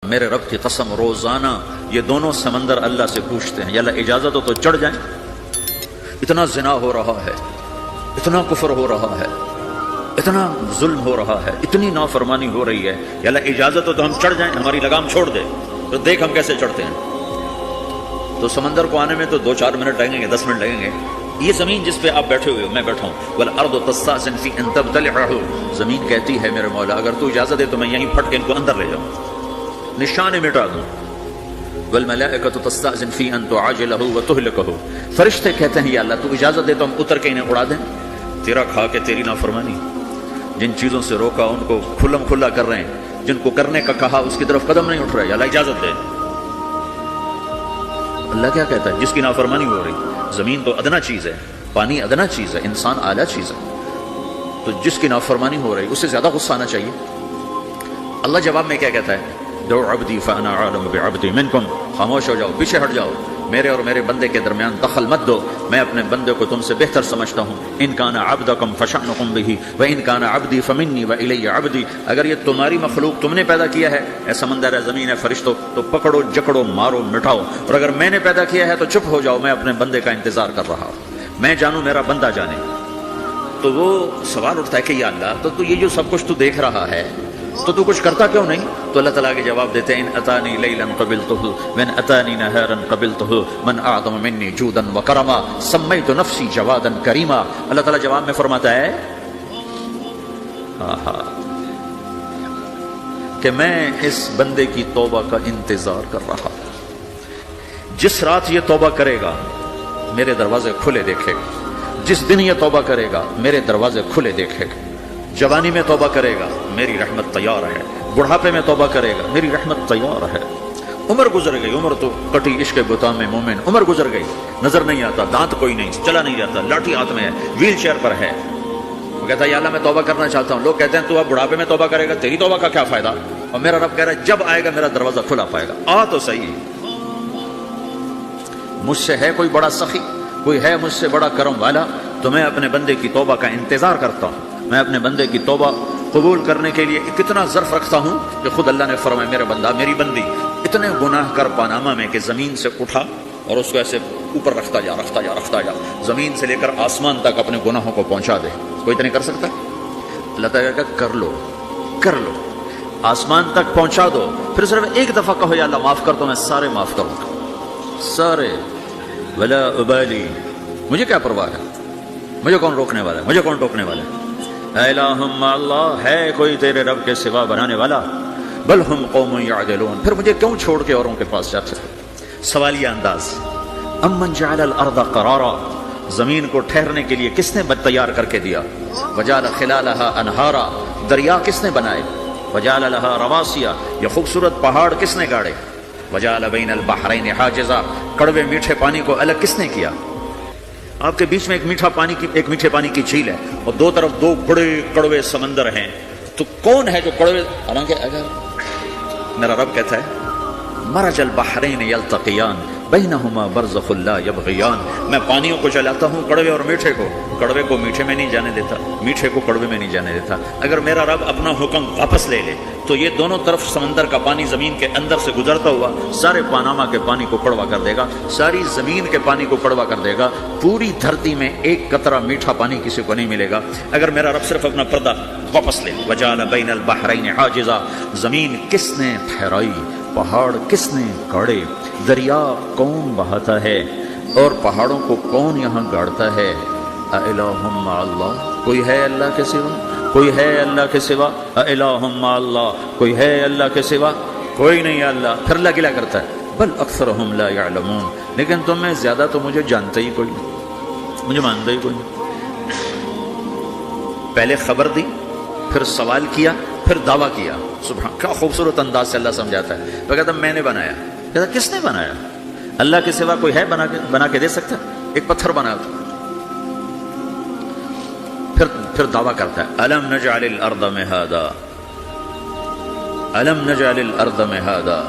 میرے رب کی قسم روزانہ یہ دونوں سمندر اللہ سے پوچھتے ہیں یا اللہ اجازت ہو تو چڑھ جائیں، اتنا زنا ہو رہا ہے، اتنا کفر ہو رہا ہے، اتنا ظلم ہو رہا ہے، اتنی نافرمانی ہو رہی ہے، یا اللہ اجازت ہو تو ہم چڑھ جائیں، ہماری لگام چھوڑ دے تو دیکھ ہم کیسے چڑھتے ہیں۔ تو سمندر کو آنے میں تو 2-4 منٹ لگیں گے، 10 منٹ لگیں گے۔ یہ زمین جس پہ آپ بیٹھے ہوئے ہو، میں بیٹھا ہوں، والارض تستأذن فی ان تبتلعہ، زمین کہتی ہے میرے مولا اگر تو اجازت دے تو میں یہیں پھٹ کے ان کو اندر لے جاؤں، نشانے مٹا دوں۔ والملائکۃ تستأذن فی ان تعاجلہ وتہلکہ، فرشتے کہتے ہیں یا اللہ تو اجازت دے تو ہم اتر کے انہیں اڑا دیں۔ تیرا کھا کے تیری نافرمانی، جن چیزوں سے روکا ان کو کھلم کھلا کر رہے ہیں، جن کو کرنے کا کہا اس کی طرف قدم نہیں اٹھ رہا، یا اللہ اجازت دے۔ اللہ کیا کہتا ہے؟ جس کی نافرمانی ہو رہی، زمین تو ادنا چیز ہے، پانی ادنا چیز ہے، انسان اعلیٰ چیز ہے، تو جس کی نافرمانی ہو رہی اسے زیادہ غصہ آنا چاہیے۔ اللہ جواب میں کیا کہتا ہے؟ دو عبدی فانا عالم بعبدی منکم، خاموش ہو جاؤ، پیچھے ہٹ جاؤ، میرے اور میرے بندے کے درمیان دخل مت دو، میں اپنے بندے کو تم سے بہتر سمجھتا ہوں۔ ان کان عبدکم فشأنکم بہ وان کان عبدی فمنی والی عبدی، اگر یہ تمہاری مخلوق تم نے پیدا کیا ہے، اے سمندر ہے، زمین ہے، فرشتوں، تو پکڑو جکڑو مارو مٹاؤ، اور اگر میں نے پیدا کیا ہے تو چپ ہو جاؤ، میں اپنے بندے کا انتظار کر رہا ہوں، میں جانوں میرا بندہ جانے۔ تو وہ سوال اٹھتا ہے کہ یا اللہ تو یہ جو سب کچھ تو دیکھ رہا ہے تو کچھ کرتا کیوں نہیں؟ تو اللہ تعالیٰ کے جواب دیتے ہیں ان اتانی لیلا قبلتہ من اتانی نہارا قبلتہ من اعظم منی جودا وکرما سمیت نفسی جوادا کریما۔ اللہ تعالیٰ جواب میں فرماتا ہے کہ میں اس بندے کی توبہ کا انتظار کر رہا ہوں، جس رات یہ توبہ کرے گا میرے دروازے کھلے دیکھے گا، جس دن یہ توبہ کرے گا میرے دروازے کھلے دیکھے گا، جوانی میں توبہ کرے گا میری رحمت تیار ہے، بڑھاپے میں توبہ کرے گا میری رحمت تیار ہے۔ عمر گزر گئی، عمر تو کٹی عشق بتا میں مومن، عمر گزر گئی، نظر نہیں آتا، دانت کوئی نہیں، چلا نہیں جاتا، لاٹھی ہاتھ میں ہے، ویل چیئر پر ہے، وہ کہتا ہے یا اللہ میں توبہ کرنا چاہتا ہوں۔ لوگ کہتے ہیں تو اب بڑھاپے میں توبہ کرے گا، تیری توبہ کا کیا فائدہ؟ اور میرا رب کہہ رہا ہے جب آئے گا میرا دروازہ کھلا پائے گا، آ تو صحیح۔ مجھ سے ہے کوئی بڑا سخی، کوئی ہے مجھ سے بڑا کرم والا، تو میں اپنے بندے کی توبہ کا انتظار کرتا ہوں، میں اپنے بندے کی توبہ قبول کرنے کے لیے کتنا ظرف رکھتا ہوں کہ خود اللہ نے فرمایا میرے بندہ میری بندی اتنے گناہ کر پاناما میں کہ زمین سے اٹھا اور اس کو ایسے اوپر رکھتا جا، زمین سے لے کر آسمان تک اپنے گناہوں کو پہنچا دے، کوئی تو نہیں کر سکتا۔ اللہ تعالیٰ کہ کر لو، آسمان تک پہنچا دو، پھر صرف ایک دفعہ کہو یا اللہ معاف کر تو میں سارے معاف کروں گا، سارے، ولا ابالی، مجھے کیا پرواہ ہے، مجھے کون روکنے والا ہے، مجھے کون ٹوکنے والا ہے۔ الہم اللہ، ہے کوئی تیرے رب کے سوا بنانے والا؟ بل ہم قوم یعدلون، پھر مجھے کیوں چھوڑ کے اوروں کے پاس جاتے ہو؟ سوالیہ انداز۔ امن جعل الارض قرارا، زمین کو ٹھہرنے کے لیے کس نے تیار کر کے دیا؟ وجعل خلالہا انہارا، دریا کس نے بنائے؟ وجعل لہا رواسیا، یہ خوبصورت پہاڑ کس نے گاڑے؟ وجعل بین البحرین حاجزا، کڑوے میٹھے پانی کو الگ کس نے کیا؟ آپ کے بیچ میں ایک میٹھے پانی کی جھیل ہے اور دو طرف دو بڑے کڑوے سمندر ہیں، تو کون ہے جو کڑوے؟ حالانکہ اگر میرا رب کہتا ہے مرج البحرین یلتقیان بینہما برزخ لا یبغیان، میں پانیوں کو چلاتا ہوں، کڑوے اور میٹھے کو، کڑوے کو میٹھے میں نہیں جانے دیتا، میٹھے کو کڑوے میں نہیں جانے دیتا۔ اگر میرا رب اپنا حکم واپس لے لے تو یہ دونوں طرف سمندر کا پانی زمین کے اندر سے گزرتا ہوا سارے پاناما کے پانی کو کڑوا کر دے گا، ساری زمین کے پانی کو کڑوا کر دے گا، پوری دھرتی میں ایک قطرہ میٹھا پانی کسی کو نہیں ملے گا اگر میرا رب صرف اپنا پردہ واپس لے۔ وجعل بین البحرین حاجزا، زمین کس نے ٹھہرائی، پہاڑ کس نے گاڑے، دریا کون بہاتا ہے اور پہاڑوں کو کون یہاں گاڑتا ہے؟ اِلٰہٌ مع اللہ، کوئی ہے اللہ کے سوا؟ کوئی ہے اللہ کے سوا؟ اِلٰہٌ مع اللہ، کوئی ہے اللہ کے سوا؟ کوئی نہیں ہے اللہ۔ پھر اللہ کیا کرتا ہے؟ بل اکثرہم لا یعلمون، لیکن تم میں زیادہ تو مجھے جانتے ہی کوئی نہیں، مجھے مانتا ہی کوئی نہیں۔ پہلے خبر دی، پھر سوال کیا، پھر دعویٰ کیا۔ سبحان، کیا خوبصورت انداز سے اللہ سمجھاتا ہے۔ وہ کہتا میں نے بنایا، کہتا کس نے بنایا؟ اللہ کے سوا کوئی ہے بنا کے دے سکتا؟ ایک پتھر بنا تو پھر دعویٰ کرتا ہے الم نجعل الارض مہادا، الم نجعل الارض مہادا،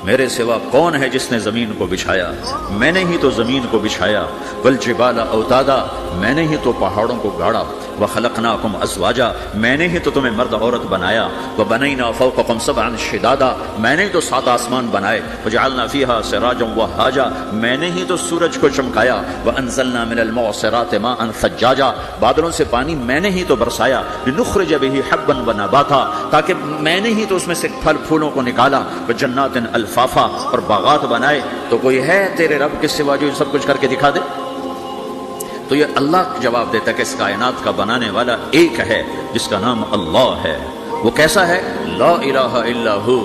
میرے سوا کون ہے جس نے زمین کو بچھایا؟ میں نے ہی تو زمین کو بچھایا، والجبال اوتادا، میں نے ہی تو پہاڑوں کو گاڑا، وخلقناکم ازواجا، میں نے ہی تو تمہیں مرد عورت بنایا، وبنینا فوقکم سبعا شدادا، میں نے تو 7 آسمان بنائے، وجعلنا فیہا سراجا وہاجا، میں نے ہی تو سورج کو چمکایا، وانزلنا من المعصرات ماء ثجاجا، بادلوں سے پانی میں نے ہی تو برسایا، لنخرج به حبا ونباتا، تاکہ میں نے ہی تو اس میں سے پھل پھولوں کو نکالا، وجنات الفافا، اور باغات بنائے، تو کوئی ہے تیرے رب کے سوا جو سب کچھ کر کے دکھا دے؟ تو یہ اللہ جواب دیتا ہے کہ اس کائنات کا بنانے والا ایک ہے جس کا نام اللہ ہے۔ وہ کیسا ہے؟ لا الہ الا ہو،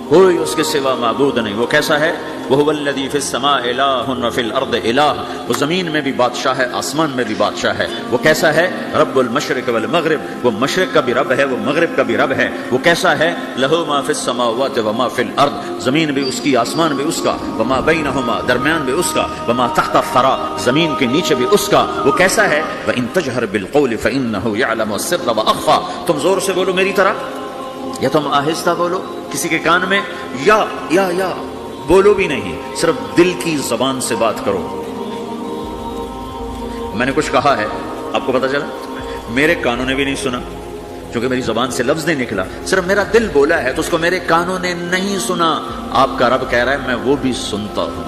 کوئی اس کے سوا معبود نہیں۔ وہ کیسا ہے؟ وَهُوَ الَّذِي فِي السَّمَاءِ إِلَٰهٌ وَفِي الْأَرْضِ إِلَٰهٌ، وہ زمین میں بھی بادشاہ ہے، آسمان میں بھی بادشاہ ہے۔ وہ کیسا ہے؟ رب المشرق والمغرب، وہ مشرق کا بھی رب ہے، وہ مغرب کا بھی رب ہے۔ وہ کیسا ہے؟ لَهُ مَا فِي السَّمَاوَاتِ وَمَا فِي الْأَرْضِ، زمین بھی اس کی، آسمان بھی اس کا، وَمَا بَيْنَهُمَا، درمیان بھی اس کا، وَمَا تَحْتَ الثَّرَىٰ، زمین کے نیچے بھی اس کا۔ وہ کیسا ہے؟ وَإِن تَجْهَرْ بِالْقَوْلِ فَإِنَّهُ يَعْلَمُ السِّرَّ وَأَخْفَىٰ، تم زور سے بولو میری طرح یا تم آہستہ بولو کسی کے کان میں، یا بولو بھی نہیں، صرف دل کی زبان سے بات کرو۔ میں نے کچھ کہا ہے، آپ کو پتا چلا؟ میرے کانوں نے بھی نہیں سنا، کیونکہ میری زبان سے لفظ نہیں نکلا، صرف میرا دل بولا ہے تو اس کو میرے کانوں نے نہیں سنا۔ آپ کا رب کہہ رہا ہے میں وہ بھی سنتا ہوں۔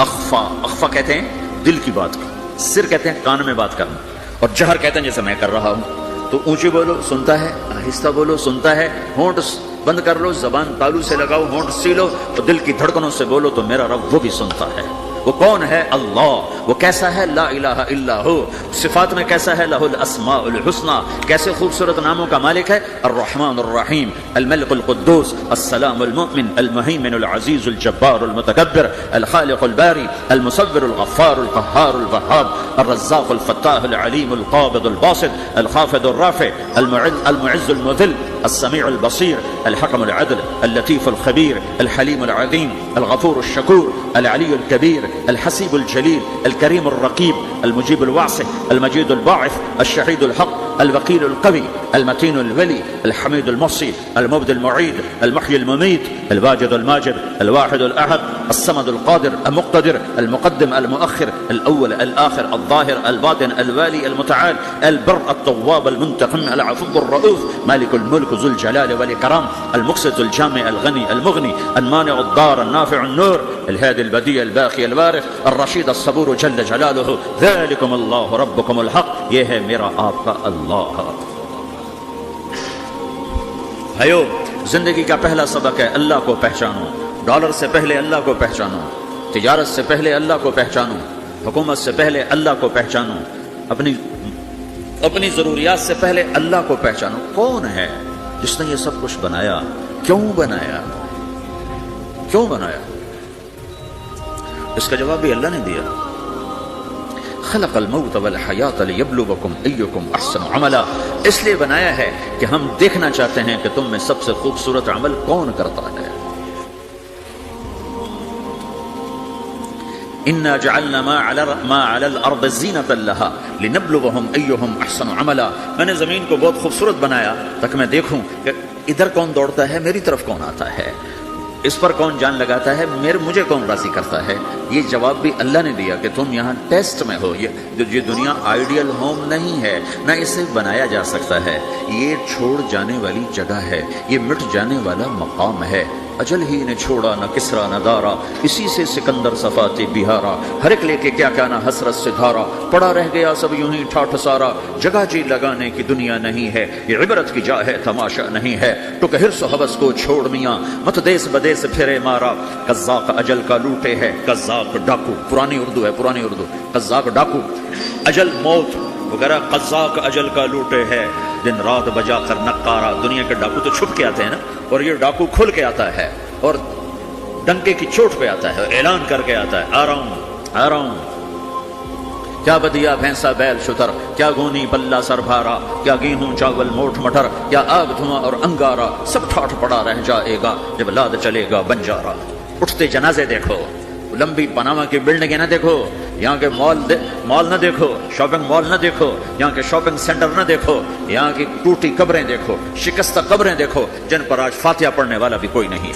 اخفا کہتے ہیں دل کی بات کا، سر کہتے ہیں کان میں بات کرنا، اور جہر کہتے ہیں جیسے میں کر رہا ہوں۔ تو اونچی بولو سنتا ہے، آہستہ بولو سنتا ہے، ہونٹ بند کر لو، زبان تالو سے لگاؤ، ہونٹ سیلو، تو دل کی دھڑکنوں سے بولو تو میرا رب وہ بھی سنتا ہے۔ وہ کون ہے؟ اللہ۔ وہ کیسا ہے؟ لا الہ الا ہو۔ صفات میں کیسا ہے؟ لہ الاسماء الحسنى، کیسے خوبصورت ناموں کا مالک ہے؟ الرحمن الرحیم، الملک القدوس، السلام المؤمن، المہیمن العزیز الجبار المتکبر، الخالق الباری، المصور الغفار القہار الوہاب، الرزاق الفتاح العلیم القابض الباسط، الخافض الرافع، المعز المذل، السمیع البصیر، الحکم العدل، اللطیف الخبیر، الحلیم العظیم، الغفور الشکور، العلی الکبیر، الحسیب الجلیل، الکریم الرقیب، المجیب الواسع، المجید الباعث، الشہید الحق، الوکیل القوی، المتین الولی، الحمید المحصی، المبدی المعید، المحیی المميت، الواجد الماجد، الواحد الأحد، الصمد القادر، المقتدر، المقدم المؤخر، الأول الآخر، الظاهر الباطن، الوالي المتعال، البر التواب المنتقم، العفو الرؤوف، مالك الملك ذو الجلال والإكرام، المقسط الجامع الغني المغني، المانع الضار النافع النور، الهادي البديع الباقي الوارث، الرشيد الصبور جل جلاله، ذلكم الله ربكم الحق، یہ ہے میرا آپ کا اللہ۔ بھائیو، زندگی کا پہلا سبق ہے اللہ کو پہچانو، ڈالر سے پہلے اللہ کو پہچانو، تجارت سے پہلے اللہ کو پہچانو، حکومت سے پہلے اللہ کو پہچانو، اپنی ضروریات سے پہلے اللہ کو پہچانو۔ کون ہے جس نے یہ سب کچھ بنایا؟ کیوں بنایا؟ کیوں بنایا؟ اس کا جواب بھی اللہ نے دیا۔ خلق الموت والحیات لیبلوکم ایکم احسن عملا، اس لیے بنایا ہے کہ ہم دیکھنا چاہتے ہیں کہ تم میں سب سے خوبصورت عمل کون کرتا ہے۔ انا جعلنا ما علی الارض زینۃ لها لنبلوہم ایہم احسن عملا، میں نے زمین کو بہت خوبصورت بنایا تاکہ میں دیکھوں کہ ادھر کون دوڑتا ہے، میری طرف کون آتا ہے، اس پر کون جان لگاتا ہے، مجھے کون راضی کرتا ہے۔ یہ جواب بھی اللہ نے دیا کہ تم یہاں ٹیسٹ میں ہو۔ یہ دنیا آئیڈیل ہوم نہیں ہے، نہ اسے بنایا جا سکتا ہے، یہ چھوڑ جانے والی جگہ ہے، یہ مٹ جانے والا مقام ہے۔ اجل ہی نے چھوڑا نہ کسرا نہ دارا، اسی سے سکندر صفاتے بہارا، ہر ایک لے کے کیا کیا نہ حسرت سے دھارا، پڑا رہ گیا سب یوں ہی ٹھاٹھ سارا، جگہ جی لگانے کی دنیا نہیں ہے، یہ عبرت کی جا ہے تماشا نہیں ہے، ٹک ہرس و حوث کو چھوڑ میاں، مت دیس بدیس پھرے مارا، قزاق اجل کا لوٹے ہے، قزاق ڈاکو، پرانی اردو ہے، پرانی اردو، قزاق ڈاکو، اجل موت وغیرہ، قزاق اجل کا لوٹے ہے، دن رات بجا کر نقارا۔ دنیا کے ڈاکو تو چھپ کے آتے ہیں نا، اور یہ ڈاکو کھل کے آتا ہے اور ڈنکے کی چوٹ پہ آتا ہے، اعلان کر کے آتا ہے، آ رہا ہوں آ رہا ہوں۔ کیا بدیا بھینسا بیل شتر، کیا گونی بلہ سر بھارا، کیا گیہوں چاول موٹ مٹر، کیا آگ دھواں اور انگارا، سب ٹھاٹھ پڑا رہ جائے گا جب لاد چلے گا بنجارا۔ اٹھتے جنازے دیکھو، لمبی پاناما کی بلڈنگیں نہ دیکھو، یہاں کے مال نہ دیکھو، شاپنگ مال نہ دیکھو، یہاں کے شاپنگ سینٹر نہ دیکھو، یہاں کی ٹوٹی قبریں دیکھو، شکستہ قبریں دیکھو جن پر آج فاتحہ پڑھنے والا بھی کوئی نہیں۔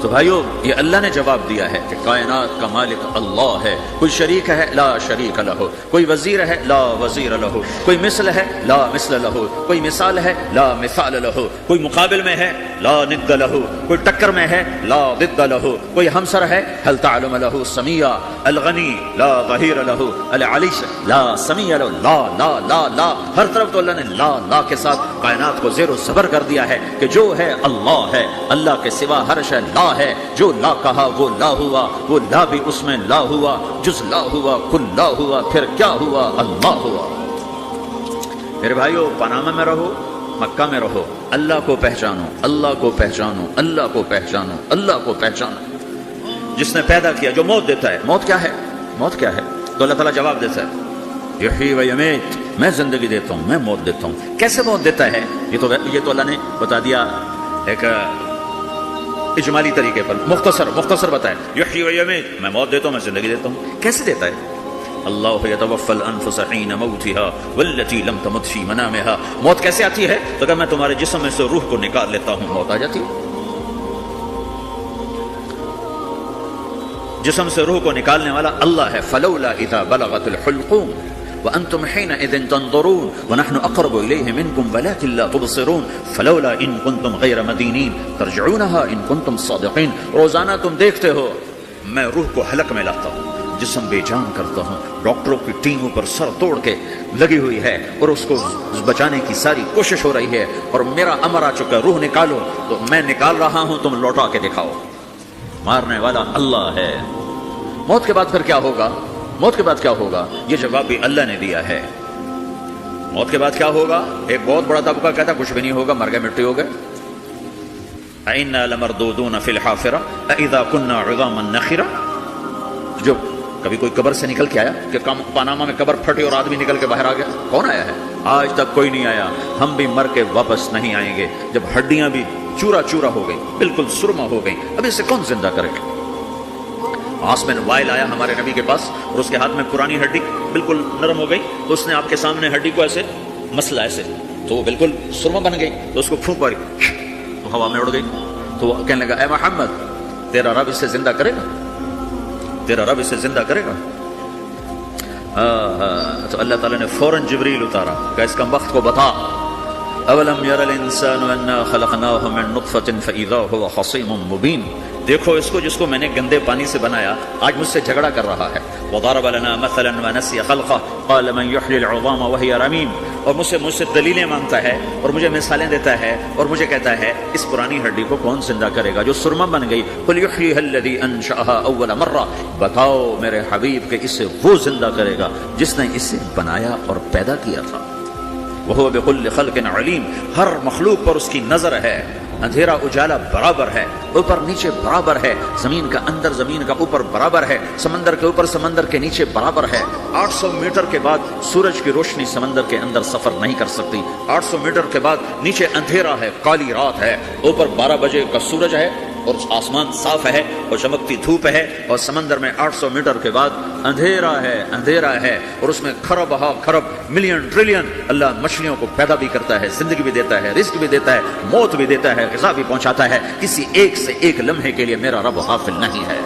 تو تو بھائیو یہ اللہ نے جواب دیا ہے کہ کائنات کا مالک اللہ ہے، کوئی شریک ہے لا شریک لہ، کوئی وزیر ہے لا وزیر لہ، کوئی مثل ہے لا مثل لہ، کوئی مثال ہے لا مثال لہ، کوئی مقابل میں ہے لا ند لہ، کوئی ٹکر میں ہے لا ضد لہ، کوئی ہمسر ہے هل تعلم لہ سمیہ، الغنی لا ظہیر لہ، العلی لا سمیہ لہ، لا لا لا لا، ہر طرف تو اللہ نے لا لا کے ساتھ کائنات کو زیر و زبر کر دیا ہے کہ جو ہے اللہ ہے، اللہ کے سوا ہر شے لا ہے، جو لا کہا وہ لا ہوا، وہ لا بھی اس میں لا ہوا، جز لا ہوا کل لا ہوا، پھر کیا ہوا اللہ ہوا۔ میرے بھائیو پاناما میں رہو، مکہ میں رہو، اللہ کو پہچانو، اللہ کو پہچانو، اللہ کو پہچانو، اللہ کو پہچانو۔ جس نے پیدا کیا، جو موت دیتا ہے، موت کیا ہے؟ موت کیا ہے؟ تو اللہ تعالیٰ جواب دیتا ہے یحیی و یمیت، میں زندگی دیتا ہوں، میں موت دیتا ہوں۔ کیسے موت دیتا ہے؟ یہ تو اللہ نے بتا دیا ایک اجمالی طریقے پر، مختصر بتائے یحیی و یمیت، میں موت دیتا ہوں، میں زندگی دیتا ہوں۔ کیسے دیتا ہے؟ اللہ یتوفی الانفس حین موتها والتی لم تمت فی منامها۔ موت کیسے آتی ہے؟ تو کہ میں تمہارے جسم میں سے روح کو نکال لیتا ہوں، موت آ جاتی ہے۔ جسم سے روح کو نکالنے والا اللہ ہے۔ فلولا اذا بلغت الحلقوم وانتم حينئذ تنظرون ونحن اقرب اليه منكم ولكن لا تبصرون فلولا ان كنتم غير مدينين ترجعونها ان كنتم صادقين۔ روزانہ تم دیکھتے ہو میں روح کو حلق میں لاتا ہوں، جسم بے جان کرتا ہوں، ڈاکٹروں کی ٹیم اوپر سر توڑ کے لگی ہوئی ہے اور اس کو بچانے کی ساری کوشش ہو رہی ہے، اور میرا امر آ چکا، روح نکالو، تو میں نکال رہا ہوں، تم لوٹا کے دکھاؤ۔ مارنے والا اللہ ہے۔ موت کے بعد پھر کیا ہوگا؟ موت کے بعد کیا ہوگا؟ یہ جواب بھی اللہ نے دیا ہے۔ موت کے بعد کیا ہوگا؟ ایک بہت بڑا طبقہ کہتا کچھ بھی نہیں ہوگا، مر گئے مٹی ہو گئے۔ اِنَّا لَمَرْدُودُونَ فِي الْحَافِرَةِ أَإِذَا كُنَّا عِظَامًا نَخِرَةً۔ جو کبھی کوئی قبر سے نکل کے آیا کہ پاناما میں قبر پھٹی اور آدمی نکل کے باہر آ گیا؟ کون آیا ہے؟ آج تک کوئی نہیں آیا۔ ہم بھی مر کے واپس نہیں آئیں گے، جب ہڈیاں بھی چورا چورا ہو گئی، بالکل سرما ہو گئی، اب اسے کون زندہ کرے گا؟ عاصم وائل آیا ہمارے نبی کے پاس اور اس کے ہاتھ میں پرانی ہڈی بالکل نرم ہو گئی، تو اس نے آپ کے سامنے ہڈی کو ایسے مسلا ایسے، تو وہ بالکل سرما بن گئی، تو اس کو پھونک ماری تو ہوا میں اڑ گئی۔ تو وہ کہنے لگا اے محمد تیرا رب اسے زندہ کرے گا؟ تیرا رب اسے زندہ کرے گا؟ تو اللہ تعالیٰ نے فوراً جبریل اتارا کہ اس کمبخت کو بتا اولم یر الانسان انا خلقناہ من نطفۃ فاذا هو خصیم مبین۔ دیکھو اس کو جس کو میں نے گندے پانی سے بنایا، آج مجھ سے جھگڑا کر رہا ہے۔ وضرب لنا مثلا ونسی خلقہ قال من یحیی العظام وہی رمیم، اور مجھ سے دلیلیں مانگتا ہے اور مجھے مثالیں دیتا ہے اور مجھے کہتا ہے اس پرانی ہڈی کو کون زندہ کرے گا جو سرما بن گئی؟ قل یحییھا الذی انشأھا اول مرہ، بتاؤ میرے حبیب کہ اسے وہ زندہ کرے گا جس نے اسے بنایا اور پیدا کیا تھا۔ وہ بكل خلق علیم، ہر مخلوق پر اس کی نظر ہے، اندھیرا اجالا برابر ہے، اوپر نیچے برابر ہے، زمین کا اندر زمین کا اوپر برابر ہے، سمندر کے اوپر سمندر کے نیچے برابر ہے۔ 800 میٹر کے بعد سورج کی روشنی سمندر کے اندر سفر نہیں کر سکتی، 800 میٹر کے بعد نیچے اندھیرا ہے، کالی رات ہے، اوپر 12 بجے کا سورج ہے اور آسمان صاف ہے اور چمکتی دھوپ ہے، اور سمندر میں 800 میٹر کے بعد اندھیرا ہے اور اس میں کھرب ہا کھرب ملین ٹریلین اللہ مچھلیوں کو پیدا بھی کرتا ہے، زندگی بھی دیتا ہے، رزق بھی دیتا ہے، موت بھی دیتا ہے، غذا بھی پہنچاتا ہے۔ کسی ایک سے ایک لمحے کے لیے میرا رب غافل نہیں ہے۔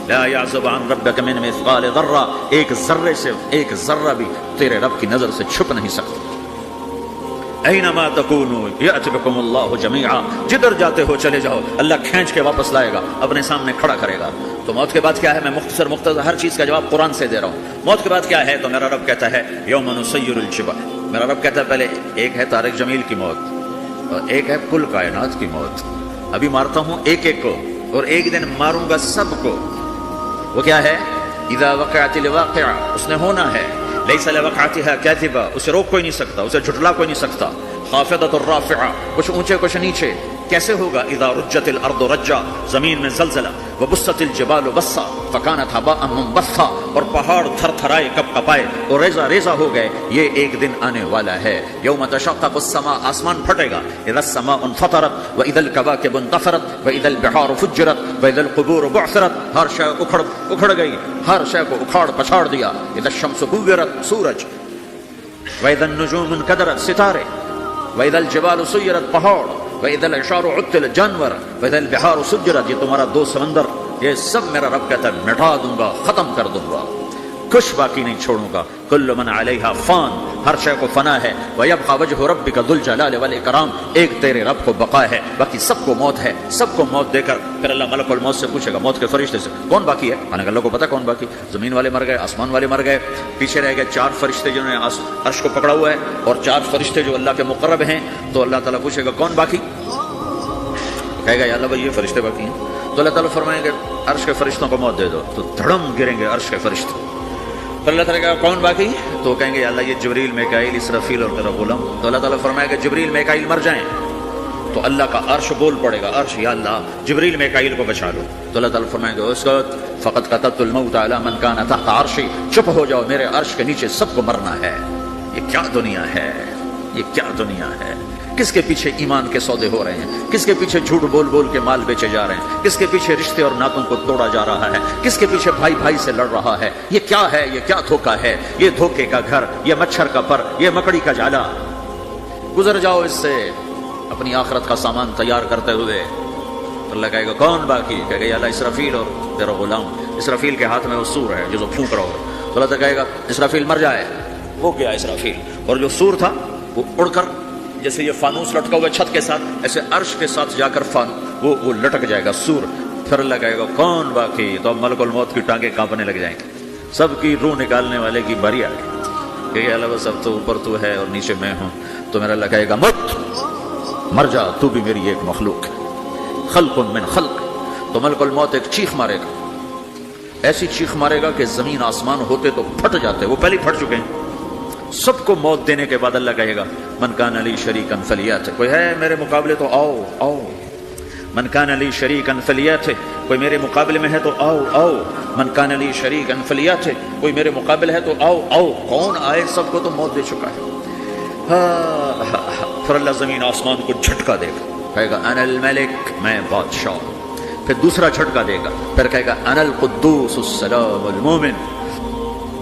لا يعزب عن ربك من مثقال ذرہ، ایک ذرے سے ایک ذرہ بھی تیرے رب کی نظر سے چھپ نہیں سکتا۔ اینما تکونوا یأتی بکم اللہ جمیعا، جدھر جاتے ہو چلے جاؤ، اللہ کھینچ کے واپس لائے گا، اپنے سامنے کھڑا کرے گا۔ تو موت کے بعد کیا ہے؟ میں مختصر ہر چیز کا جواب قرآن سے دے رہا ہوں۔ موت کے بعد کیا ہے؟ تو میرا رب کہتا ہے یوم نسیر الجبال، میرا رب کہتا ہے پہلے ایک ہے طارق جمیل کی موت اور ایک ہے کل کائنات کی موت۔ ابھی مارتا ہوں ایک ایک کو اور ایک دن ماروں گا سب کو۔ وہ کیا ہے؟ اذا وقعت الواقعہ، اس نے ہونا ہے، لیس لوقعتها کاذبہ، اسے روک کوئی نہیں سکتا، اسے جھٹلا کوئی نہیں سکتا۔ خافضۃ الرافعہ، کچھ اونچے کچھ نیچے۔ کیسے ہوگا؟ اذا رجت الارض رجا، زمین میں زلزلہ، وبست الجبال بسا فکانت هباء منبثا، اور پہاڑ تھر تھرائے کپ کپائے اور ریزہ ریزہ ہو گئے۔ یہ ایک دن آنے والا ہے، یوم تشقق السماء، آسمان پھٹے گا، اذا السماء انفطرت واذا الكواكب انتثرت واذا البحار فجرت واذا القبور بعثرت، ہر شے اکھڑ گئی، ہر شے کو اکھاڑ پچھاڑ دیا۔ اذا الشمس كورت، سورج، واذا النجوم انكدرت، ستارے، واذا الجبال سيرت، پہاڑ، وَإِذَا الْعِشَارُ عُطِّلَتْ جانور وَإِذَا الْبِحَارُ سُجِّرَتْ، یہ تمہارا دو سمندر، یہ سب میرا رب کہتا ہے مٹا دوں گا، ختم کر دوں گا، کچھ باقی نہیں چھوڑوں گا۔ کل من علیہا فان، ہر شے کو فنا ہے، وَيَبْقَى وَجْهُ رَبِّكَ ذُو الْجَلَالِ وَالْإِكْرَامِ، ایک تیرے رب کو بقا ہے، باقی سب کو موت ہے۔ سب کو موت دے کر پھر اللہ ملک الموت سے پوچھے گا، موت کے فرشتے سے کون باقی ہے؟ اللہ کو پتا کون باقی، زمین والے مر گئے، آسمان والے مر گئے، پیچھے رہ گئے 4 فرشتے جنہوں نے عرش کو پکڑا ہوا ہے، اور 4 فرشتے جو اللہ کے مقرب ہیں۔ تو اللہ تعالیٰ پوچھے گا کون باقی؟ کہے گا یا اللہ بھائی یہ فرشتے باقی ہیں۔ تو اللہ تعالیٰ فرمائیں گے عرش کے فرشتوں کو موت دے دو، تو دھڑم گریں گے عرش کے فرشتے۔ تو اللہ تعالیٰ کہا کون باقی؟ تو کہیں گے یا اللہ یہ جبریل میکائیل اسرافیل اور تیرا غلام۔ تو اللہ تعالیٰ فرمائے گا جبریل میکائیل مر جائیں، تو اللہ کا عرش بول پڑے گا، عرش یا اللہ جبریل میکائیل کو بچا لو۔ تو اللہ تعالیٰ فرمائیں گے اس وقت فقط كتبت الموت على من كان تحت عرشی، چپ ہو جاؤ، میرے عرش کے نیچے سب کو مرنا ہے۔ یہ کیا دنیا ہے، یہ کیا دنیا ہے؟ کس کے پیچھے ایمان کے سودے ہو رہے ہیں، کس کے پیچھے جھوٹ بول بول کے مال بیچے جا رہے ہیں، کس کے پیچھے رشتے اور ناتوں کو توڑا جا رہا ہے، کس کے پیچھے بھائی بھائی سے لڑ رہا ہے۔ یہ کیا ہے، یہ کیا دھوکہ ہے، یہ دھوکے کا گھر، یہ مچھر کا پر، یہ مکڑی کا جالا۔ گزر جاؤ اس سے اپنی آخرت کا سامان تیار کرتے ہوئے۔ اللہ کہے گا کون باقی؟ کہے گا یا اللہ اسرافیل اور تیرا غلام۔ اسرافیل کے ہاتھ میں وہ سور ہے جو پھونک رہا ہو۔ تو اللہ کہے گا اسرافیل مر جائے، وہ گیا اسرافیل، اور جو سور تھا وہ اڑ کر جیسے یہ فانوس لٹکا ہوا چھت کے ساتھ، ایسے عرش کے ساتھ جا کر وہ لٹک جائے گا سور۔ پھر اللہ کہے گا کون باقی؟ تو اب ملک الموت کی ٹانگیں کانپنے لگ جائیں گے، سب کی روح نکالنے والے کی باری آ گئی کہ اللہ بس اب تو اوپر تو ہے اور نیچے میں ہوں۔ تو میرا اللہ کہے گا مت، مر جا، تو بھی میری ایک مخلوق ہے، خلق من خلق۔ تو ملک الموت ایک چیخ مارے گا، ایسی چیخ مارے گا کہ زمین آسمان ہوتے تو پھٹ جاتے، وہ پہلے پھٹ چکے ہیں۔ سب کو موت دینے کے بعد اللہ کہے گا من کان لی شریکا فلیات، کوئی ہے میرے مقابلے تو آؤ آؤ۔ من کان لی شریکا فلیات، کوئی میرے مقابلے میں ہے تو آؤ آؤ۔ من کان لی شریکا فلیات، کوئی میرے مقابلے ہے تو آؤ آؤ۔ کون آئے؟ سب کو تو موت دے چکا ہے۔ پھر اللہ زمین آسمان کو جھٹکا دے گا، کہے گا انا الملک، میں بادشاہ۔ پھر دوسرا جھٹکا دے گا، پھر کہے گا انا القدوس السلام المومن،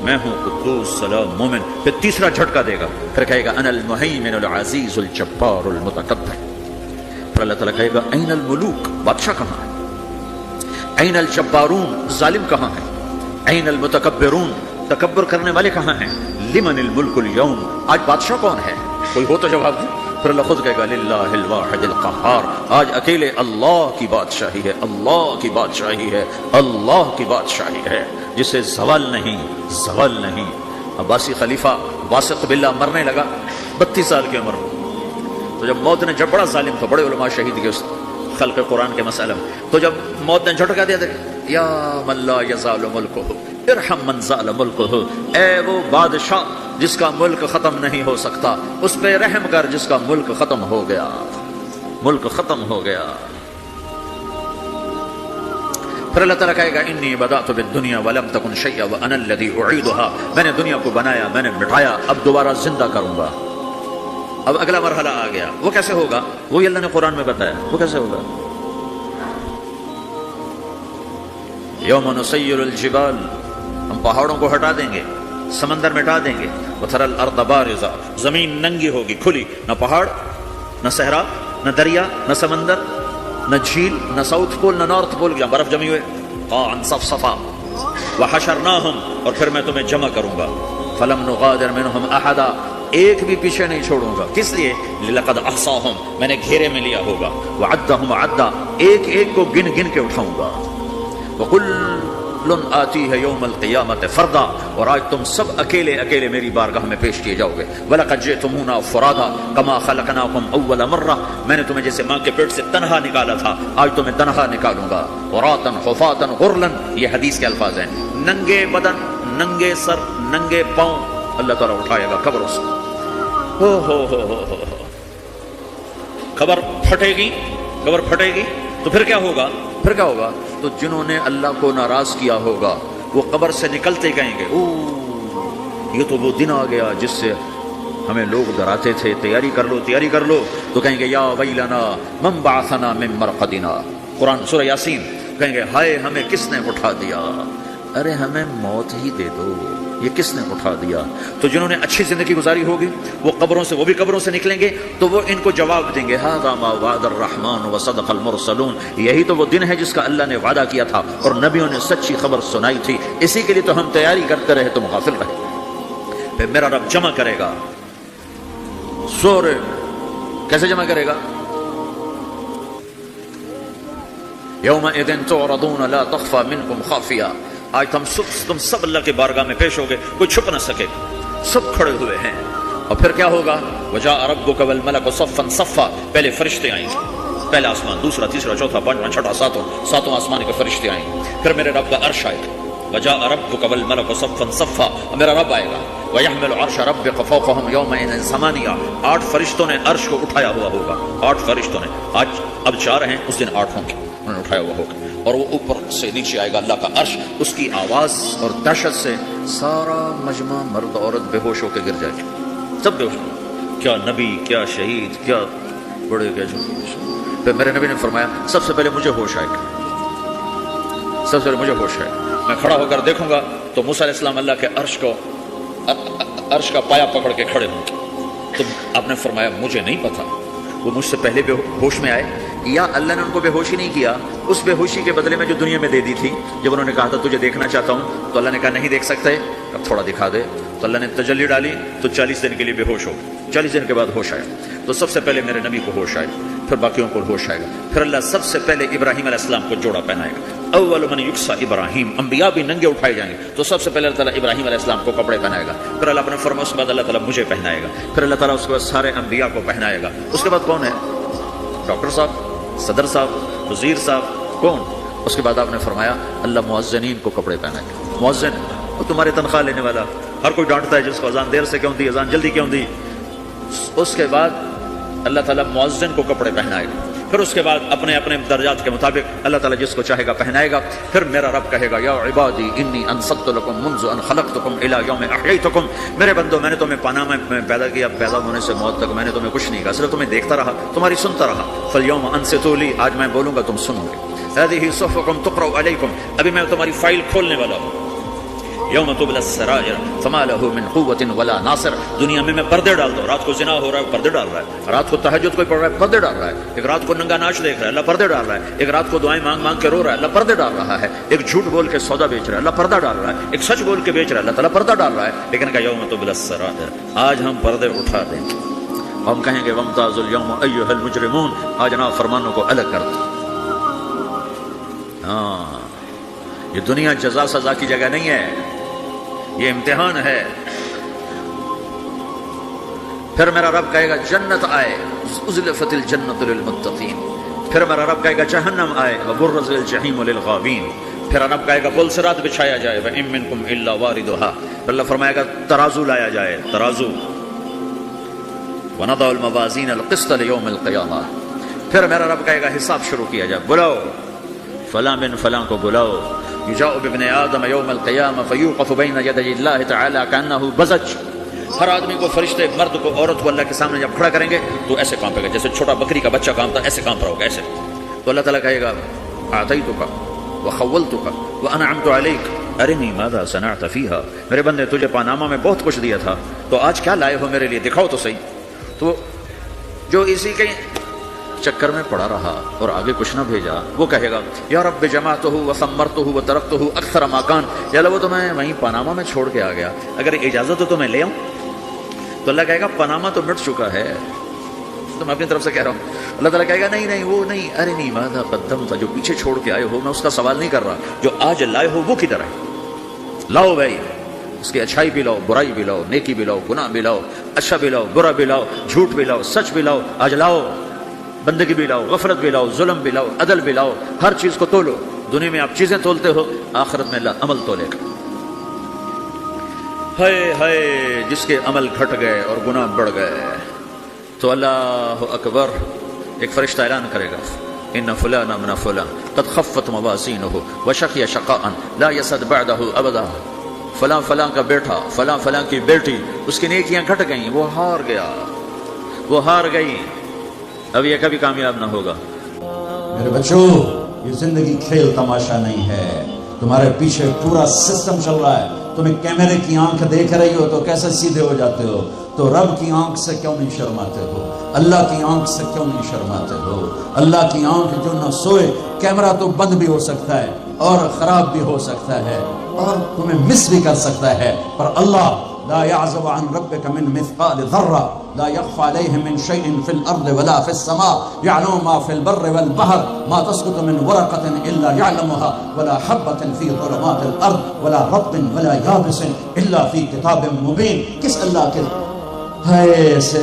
میں ہوں قدوس سلام مومن۔ پھر تیسرا جھٹکا دے گا، پھر کہے گا انا المہیمن العزیز الجبار المتکبر۔ پھر اللہ تعالیٰ کہے گا این الملوک، بادشاہ کہاں ہے؟ این الجبارون، ظالم کہاں ہے؟ این المتکبرون، تکبر کرنے والے کہاں ہیں؟ لمن الملک اليوم، آج بادشاہ کون ہے؟ کوئی ہو تو جواب دے۔ پھر اللہ خود کہے گا للہ الواحد القہار، آج اکیلے اللہ کی بادشاہی ہے، اللہ کی بادشاہی ہے، اللہ کی بادشاہی ہے جسے زوال نہیں، زوال نہیں۔ عباسی خلیفہ واسق باللہ مرنے لگا 32 سال کی عمر میں۔ تو جب موت نے، جب بڑا ظالم تھا، بڑے علماء شہید گئے اس خلق قرآن کے مسئلہ میں، تو جب موت نے جھٹکا دیا تھا یا من لا یزال ملکہ ارحم من زال ملکہ، اے وہ بادشاہ جس کا ملک ختم نہیں ہو سکتا، اس پہ رحم کر جس کا ملک ختم ہو گیا، ملک ختم ہو گیا۔ پھر اللہ تعالیٰ کہے گا انی بدأت بالدنیا ولم تکن شیئا وانا الذی اعیدها، میں نے دنیا کو بنایا، میں نے مٹایا، اب دوبارہ زندہ کروں گا۔ اب اگلا مرحلہ آ گیا، وہ کیسے ہوگا؟ وہی اللہ نے قرآن میں بتایا، وہ کیسے ہوگا؟ یوم نسیر الجبال، ہم پہاڑوں کو ہٹا دیں گے، سمندر مٹا دیں گے، وتری الارض بارزہ، زمین ننگی ہوگی، کھلی، نہ پہاڑ، نہ صحرا، نہ دریا، نہ سمندر، نہ جھیل، نہ ساؤتھ پول، نہ نارتھ پول، جہاں برف جمی ہوئے، قاعا صفصفا، وحشرناہم، اور پھر میں تمہیں جمع کروں گا، فلم نغادر منہم احدا، ایک بھی پیچھے نہیں چھوڑوں گا، کس لیے؟ لقد احصاہم، میں نے گھیرے میں لیا ہوگا، وعدہم عدا، ایک ایک کو گن گن کے اٹھاؤں گا، وکل آتی ہے یوم القیامت فردا، اور آج تم سب اکیلے اکیلے میری بارگاہ میں پیش کیے جاؤ گے، وَلَقَدْ جِئْتُمُونَا فُرَادًا كَمَا خَلَقْنَاكُمْ أَوَّلَ مَرَّةٍ، میں نے تمہیں جیسے ماں کے پیٹ سے تنہا نکالا تھا، آج تمہیں تنہا نکالوں گا، عُرَاةً حُفَاةً غُرْلًا، یہ حدیث کے الفاظ ہیں، ننگے بدن، ننگے سر، ننگے پاؤں، اللہ تعالیٰ اٹھائے گا قبروں سے، ہو خبر پھٹے گی، خبر پھٹے گی، تو پھر کیا ہوگا؟ پھر کیا ہوگا؟ تو جنہوں نے اللہ کو ناراض کیا ہوگا وہ قبر سے نکلتے کہیں گے یہ تو وہ دن آ گیا جس سے ہمیں لوگ ڈراتے تھے، تیاری کر لو تیاری کر لو، تو کہیں گے یا ویلنا من بعثنا من مرقدنا، قرآن سورہ یاسین، کہیں گے ہائے ہمیں کس نے اٹھا دیا، ارے ہمیں موت ہی دے دو، یہ کس نے اٹھا دیا؟ تو جنہوں نے اچھی زندگی گزاری ہوگی وہ قبروں سے، وہ بھی قبروں سے نکلیں گے تو وہ ان کو جواب دیں گے ھذا ما وعد الرحمن وصدق المرسلون، یہی تو وہ دن ہے جس کا اللہ نے وعدہ کیا تھا اور نبیوں نے سچی خبر سنائی تھی، اسی کے لیے تو ہم تیاری کرتے رہے، تم غافل رہے۔ پھر میرا رب جمع کرے گا، سورے کیسے جمع کرے گا؟ یومئذ تعرضون لا تخفى منکم خافیہ، آج تم سب اللہ کے بارگاہ میں پیش ہوگے، کوئی چھپ نہ سکے، سب کھڑے ہوئے ہیں۔ اور پھر کیا ہوگا؟ وجاء ربک والملک صفا صفا، پہلے فرشتے آئیں گے، پہلا آسمان، دوسرا، تیسرا، چوتھا، پانچواں، چھٹا، ساتوں آسمان کے فرشتے آئیں گے، پھر میرے رب کا عرش آئے گا، وجاء ربک والملک صفا صفا، میرا رب آئے گا، ویحمل عرش ربک فوقہم یومئذ ثمانیہ، 8 فرشتوں نے عرش کو اٹھایا ہوا ہوگا، 8 فرشتوں نے، آج اب 4 ہیں، اس دن 8 ہوں گے، انہوں نے اٹھایا ہوا ہوگا، اور وہ اوپر سے نیچے آئے گا اللہ کا عرش، اس کی آواز اور دہشت سے سارا مجمع مرد عورت بے ہوش ہو کے گر جائے گا، سب بے ہوش ہو، کیا نبی، کیا شہید، کیا بڑے، کیا چھوٹے۔ پھر میرے نبی نے فرمایا سب سے پہلے مجھے ہوش آئے گا، سب سے پہلے مجھے ہوش ہے، میں کھڑا ہو کر دیکھوں گا تو موسیٰ علیہ السلام اللہ کے عرش کا پایا پکڑ کے کھڑے ہوں گے، تو آپ نے فرمایا مجھے نہیں پتا وہ مجھ سے پہلے بے ہوش میں آئے یا اللہ نے ان کو بے ہوشی نہیں کیا، اس بے ہوشی کے بدلے میں جو دنیا میں دے دی تھی، جب انہوں نے کہا تھا تجھے دیکھنا چاہتا ہوں تو اللہ نے کہا نہیں دیکھ سکتے، اب تھوڑا دکھا دے، تو اللہ نے تجلی ڈالی تو 40 دن کے لیے بے ہوش ہو، 40 دن کے بعد ہوش آیا، تو سب سے پہلے میرے نبی کو ہوش آئے، پھر باقیوں کو ہوش آئے گا، پھر اللہ سب سے پہلے ابراہیم علیہ السلام کو جوڑا پہنائے گا، اول من یکسا ابراہیم، انبیاء بھی ننگے اٹھائے جائیں گے، تو سب سے پہلے اللہ تعالیٰ ابراہیم علیہ السلام کو کپڑے پہنائے گا، پھر اللہ اپنے فرما اس کے بعد اللہ تعالیٰ مجھے پہنائے گا، پھر اللہ تعالیٰ اس کے بعد سارے انبیاء کو پہنائے گا، اس کے بعد کون ہے؟ ڈاکٹر صاحب، صدر صاحب، وزیر صاحب، کون؟ اس کے بعد آپ نے فرمایا اللہ مؤذنین کو کپڑے پہنائے گا، مؤذن وہ تمہاری تنخواہ لینے والا، ہر کوئی ڈانٹتا ہے جس کو اذان دیر سے کیوں دی، اذان جلدی کیوں دی، اس کے بعد اللہ تعالیٰ مؤذن کو کپڑے پہنائے گا، پھر اس کے بعد اپنے اپنے درجات کے مطابق اللہ تعالیٰ جس کو چاہے گا پہنائے گا، پھر میرا رب کہے گا یا عبادی انی انصت لکم منذ ان خلقتکم الی یوم احییتکم، میرے بندو میں نے تمہیں پاناما میں پیدا کیا، پیدا ہونے سے موت تک میں نے تمہیں کچھ نہیں کہا، صرف تمہیں دیکھتا رہا، تمہاری سنتا رہا، فالیوم انصتوا لی، آج میں بولوں گا تم سنو گے، هذه صحفکم تقرأ علیکم، ابھی میں تمہاری فائل کھولنے والا ہوں، یوم تبلی السرائر فما له من قوت ولا ناصر، دنیا میں پردے ڈالتا ہوں، رات کو زنا ہو رہا ہے پردے ڈال رہا ہے، رات کو تہجد کوئی پڑھ رہا ہے پردے ڈال رہا ہے، ایک رات کو ننگا ناچ دیکھ رہا ہے اللہ پردے ڈال رہا ہے، ایک رات کو دعائیں مانگ مانگ کے رو رہا ہے اللہ پردے ڈال رہا ہے، ایک جھوٹ بول کے سودا بیچ رہا ہے اللہ پردہ ڈال رہا ہے، ایک سچ بول کے بیچ رہا ہے اللہ تعالیٰ پردہ ڈال رہا ہے، لیکن کہ یوم تبلی السرائر، آج ہم پردے اٹھا دیں گے، ہم کہیں گے وامتازوا اليوم ایھا المجرمون، آج نافرمانوں کو الگ کر دو۔ ہاں یہ دنیا جزا سزا کی جگہ نہیں ہے، یہ امتحان ہے۔ پھر میرا رب کہے گا جنت آئے، ازلفت الجنت للمتقین، پھر میرا رب کہے گا جہنم آئے، وبرزت الجحیم للغاوین، پھر رب کہے گا پل صراط بچھایا جائے، وَإِن مِّنكُمْ إِلَّا وَارِدُهَا، پھر اللہ فرمائے گا ترازو لایا جائے، ترازو، وَنَضَعُ الْمَوَازِينَ الْقِسْطَ لِيَوْمِ الْقِيَامَةِ، پھر میرا رب کہے گا حساب شروع کیا جائے، بلاؤ فلاں بن فلاں کو بلاؤ، یجاء بابن آدم یوم القیامہ فیوقف بین یدی اللہ تعالی کانہ بزج، ہر آدمی کو، فرشتے، مرد کو، عورت کو اللہ کے سامنے جب کھڑا کریں گے تو ایسے کانپے گا جیسے چھوٹا بکری کا بچہ کانپتا ہے، ایسے کانپ رہا ہوگا ایسے، تو اللہ تعالیٰ کہے گا اعطیتک وخولتک وانعمت علیک ارنی ماذا صنعت فیہا، میرے بندے تجھے پاناما میں بہت کچھ دیا تھا تو آج کیا لائے ہو میرے لیے، دکھاؤ تو صحیح، تو جو اسی کے چکر میں پڑا رہا اور آگے کچھ نہ بھیجا وہ کہے گا یا رب جمعتہ وثمرتہ وترکتہ اکثر ما کان، یا اللہ وہ تو میں وہیں پاناما میں چھوڑ کے آ گیا، اگر اجازت ہو تو میں لے آؤں، تو اللہ کہے گا پاناما تو مٹ چکا ہے، تو میں اپنی طرف سے کہہ رہا ہوں، اللہ تعالیٰ کہے گا نہیں نہیں وہ نہیں، ارنی ماذا قدمت، جو پیچھے چھوڑ کے آئے ہو میں اس کا سوال نہیں کر رہا، جو آج لائے ہو وہ کدھر ہے، لاؤ بھائی، اس کی اچھائی بھی لاؤ، برائی بھی لاؤ، نیکی بھی لاؤ، گناہ بھی لاؤ، اچھا بھی لاؤ، برا بھی لاؤ، جھوٹ بھی لاؤ، سچ بھی لاؤ، آج لاؤ، بندگی بھی لاؤ، غفلت بھی لاؤ، ظلم بھی لاؤ، عدل بھی لاؤ، ہر چیز کو تولو، دنیا میں آپ چیزیں تولتے ہو، آخرت میں اللہ عمل تولے گا، ہائے ہائے جس کے عمل گھٹ گئے اور گناہ بڑھ گئے تو اللہ اکبر، ایک فرشتہ اعلان کرے گا ان فلان من فلان قد خفت موازینہ وشقی شقاء لا یسد بعدہ ابدا، فلاں فلاں کا بیٹا، فلاں فلاں کی بیٹی، اس کی نیکیاں گھٹ گئیں، وہ ہار گیا، وہ ہار گئی، اب یہ کبھی کامیاب نہ ہوگا۔ میرے بچوں یہ زندگی کھیل تماشا نہیں ہے، تمہارے پیچھے پورا سسٹم چل رہا ہے، تمہیں کیمرے کی آنکھ دیکھ رہی ہو تو کیسے سیدھے ہو جاتے ہو؟ تو رب کی آنکھ سے کیوں نہیں شرماتے ہو؟ اللہ کی آنکھ سے کیوں نہیں شرماتے ہو؟ اللہ کی آنکھ جو نہ سوئے، کیمرہ تو بند بھی ہو سکتا ہے اور خراب بھی ہو سکتا ہے اور تمہیں مس بھی کر سکتا ہے، پر اللہ لا يعزب عن ربك من مثقال ذرة لا يخفى عليه من شيء في الأرض ولا في السماء يعلم ما في البر والبحر ما تسقط من ورقة إلا يعلمها ولا حبة في ظلمات الأرض ولا رطب ولا يابس إلا في كتاب مبين. کس اللہ کے ہے سے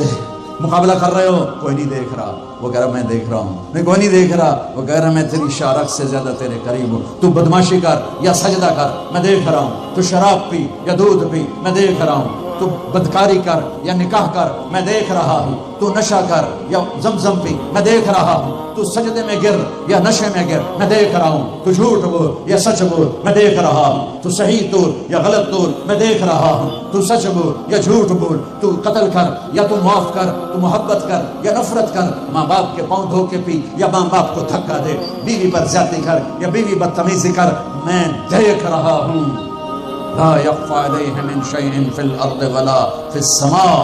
مقابلہ کر رہے ہو؟ کوئی نہیں دیکھ رہا، وہ کہہ رہا میں دیکھ رہا ہوں. میں کوئی نہیں دیکھ رہا، وہ کہہ رہا میں تیری شارک سے زیادہ تیرے قریب ہوں. تو بدماشی کر یا سجدہ کر، میں دیکھ رہا ہوں. تو شراب پی یا دودھ پی، میں دیکھ رہا ہوں. تو بدکاری کر یا نکاح کر، میں دیکھ رہا ہوں. تو نشہ کر یا زمزم پی، میں دیکھ رہا ہوں. تو سجدے میں گر یا نشے میں گر، میں دیکھ رہا ہوں. تو جھوٹ بول یا سچ بول، میں دیکھ رہا ہوں. تو صحیح طور یا غلط طور، میں دیکھ رہا ہوں. تو سچ بول یا جھوٹ بول، تو قتل کر یا تو معاف کر، تو محبت کر یا نفرت کر. ماں باپ کے پاؤں دھو کے پی یا ماں باپ کو دھکا دے. بیوی پر زیادتی کر یا بیوی بدتمیزی کر، میں دیکھ رہا ہوں. لا يخفى عليه من شيء في الارض ولا في السماء.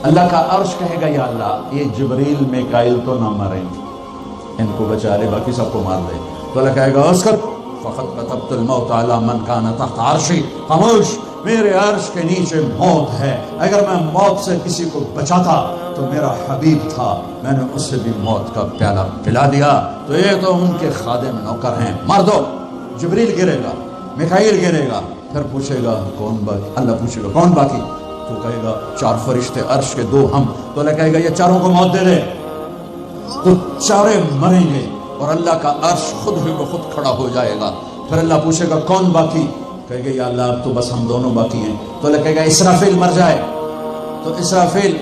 اللہ کا عرش کہے گا یا اللہ یہ جبریل میکائیل تو نہ مریں، ان کو بچا لے، باقی سب کو مار دے. تو اللہ کہے گا اسکت فقط كتبت الموت على من كان تحت عرشی. خاموش، میرے عرش کے نیچے موت ہے. اگر میں موت سے کسی کو بچاتا تو میرا حبیب تھا، میں نے اسے بھی موت کا پیالہ پلا دیا. تو یہ تو ان کے خادم نوکر ہیں، مار دو. جبریل گرے گا، میکائیل گرے گا، پھر پوچھے گا کون باقی؟ اللہ پوچھے گا کون باقی؟ تو کہے گا 4 فرشتے عرش کے 2 ہم. تو اللہ کہے گا یہ چاروں کو موت دے دے. تو چارے مریں گے اور اللہ کا عرش خود ہی میں خود کھڑا ہو جائے گا. پھر اللہ پوچھے گا کون باقی؟ کہے گا یا اللہ اب تو بس ہم دونوں باقی ہیں. تو اللہ کہے گا اسرافیل مر جائے. تو اسرافیل،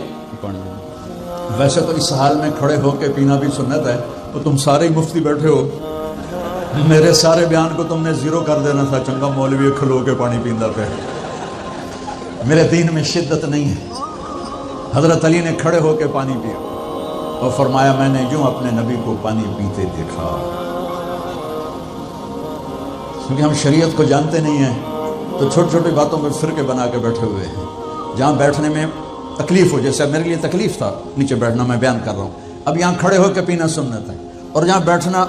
ویسے تو اس حال میں کھڑے ہو کے پینا بھی سنت ہے، تو تم سارے ہی مفتی بیٹھے ہو، میرے سارے بیان کو تم نے زیرو کر دینا تھا. چنگا مولوی کھلو کے پانی پیندا پہ. میرے دین میں شدت نہیں ہے. حضرت علی نے کھڑے ہو کے پانی پیا اور فرمایا میں نے یوں اپنے نبی کو پانی پیتے دیکھا. کیونکہ ہم شریعت کو جانتے نہیں ہیں تو چھوٹی چھوٹی باتوں پہ فرقے بنا کے بیٹھے ہوئے ہیں. جہاں بیٹھنے میں تکلیف ہو، جیسے میرے لیے تکلیف تھا نیچے بیٹھنا، میں بیان کر رہا ہوں. اب یہاں کھڑے ہو کے پینا سنت ہے، اور جہاں بیٹھنا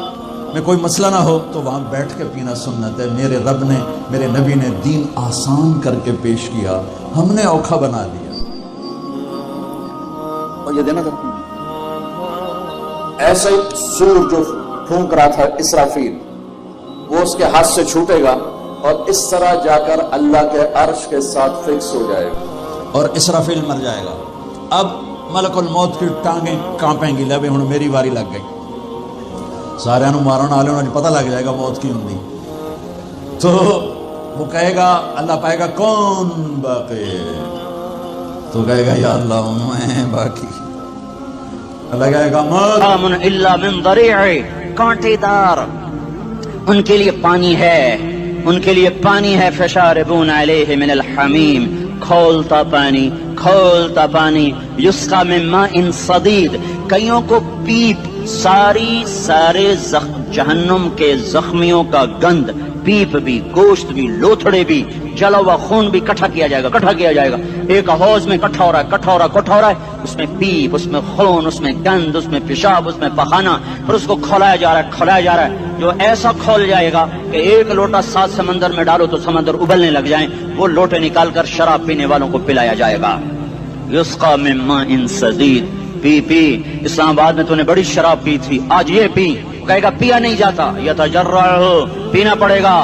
میں کوئی مسئلہ نہ ہو تو وہاں بیٹھ کے پینا سنت ہے. میرے رب نے، میرے نبی نے دین آسان کر کے پیش کیا، ہم نے اوکھا بنا دیا. اور یہ دینا تھا ایسے سور جو پھونک رہا تھا اسرافیل، وہ اس کے ہاتھ سے چھوٹے گا اور اس طرح جا کر اللہ کے عرش کے ساتھ فکس ہو جائے گا اور اسرافیل مر جائے گا. اب ملک الموت کی ٹانگیں کانپیں گی، لبیں ہوں میری واری لگ گئی. سارے مارن والے انہیں پتہ لگ جائے گا موت کی ہوں. تو وہ کہے گا، اللہ پائے گا کون باقی؟ تو کہے گا یا اللہ میں باقی. اللہ کہے گا من الا من ضریع، کانٹے دار. ان کے لیے پانی ہے، ان کے لیے پانی ہے. فشاربون علیہ من الحمیم، کھولتا پانی، کھولتا پانی. یسقا من ماء صدید، کئیوں کو پیپ، سارے جہنم کے زخمیوں کا گند، پیپ بھی، گوشت بھی، لوتھڑے بھی، جلا ہوا خون بھی اکٹھا کیا جائے گا. ایک حوض میں اکٹھا ہو رہا ہے. اس میں پیپ، اس میں خون، اس میں گند، اس میں پیشاب، اس میں پخانہ، اور اس کو کھولایا جا رہا ہے. جو ایسا کھول جائے گا کہ 1 لوٹا 7 سمندر میں ڈالو تو سمندر ابلنے لگ جائیں. وہ لوٹے نکال کر شراب پینے والوں کو پلایا جائے گا. یسقا من ماء صدید، پی. اسلام آباد میں تو نے بڑی شراب پی تھی، آج یہ پی. کہے گا پیا نہیں جاتا، یتجرعہ، پینا پڑے گا.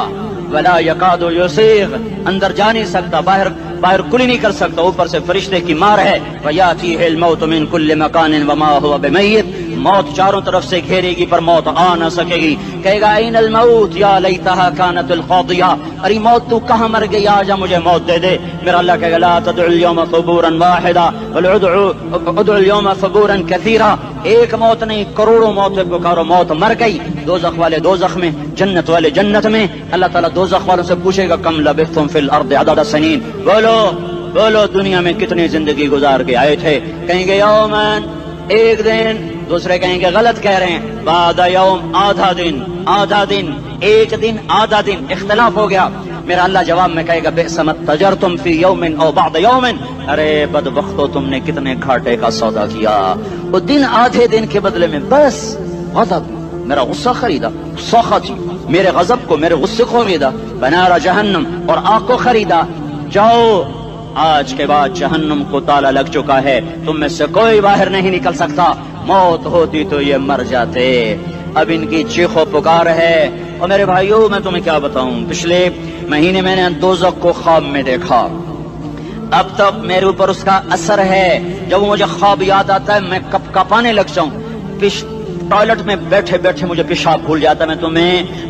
ولا یکاد یسیغ، اندر جا نہیں سکتا، باہر کلی نہیں کر سکتا، اوپر سے فرشتے کی مار ہے. ویاتیہ الموت من کل مکان وما هو بمیت، موت چاروں طرف سے گھیرے گی پر موت آ نہ سکے گی. کہے گا این الموت یا لیتہا کانت القاضیہ، ارے موت تو کہاں مر گئی، آجا مجھے موت دے دے. میرا اللہ کہے گا لا تدعو اليوم ثبورا واحدا بل ادعو اليوم ثبورا کثیرا. ایک موت نہیں، کروڑوں موتیں پکارو. موت مر گئی، دوزخ والے دوزخ میں، جنت والے جنت میں. اللہ تعالیٰ دوزخ والوں سے پوچھے گا کم لبثتم فی الارض عدد سنین، بولو دنیا میں کتنی زندگی گزار کے آئے تھے. کہیں گے یومن، ایک دن. دوسرے کہیں گے غلط کہہ رہے ہیں، بعد یوم، آدھا دن، ایک دن، آدھا دن. اختلاف ہو گیا. میرا اللہ جواب میں کہے گا بئس ما تجرتم فی یوم او بعد یوم، ارے بدبختو تم نے کتنے گھاٹے کا سودا کیا، وہ دن آدھے دن کے بدلے میں بس غضب، میرا غصہ خریدا، سخط میرے غضب کو، میرے غصے کو خریدا، بنار جہنم اور آگ کو خریدا، جاؤ آج کے بعد جہنم کو تالا لگ چکا ہے، تم میں سے کوئی باہر نہیں نکل سکتا، موت ہوتی تو یہ مر جاتے۔ اب ان کی چیخ و پکار ہے۔ اور میرے بھائیوں میں تمہیں کیا بتاؤں، پچھلے مہینے میں نے دوزخ کو خواب میں دیکھا، اب تک میرے اوپر اس کا اثر ہے، جب مجھے خواب یاد آتا ہے میں کپ کپانے لگ جاؤں، ٹوائلٹ میں بیٹھے بیٹھے مجھے پیشاب بھول جاتا ہے۔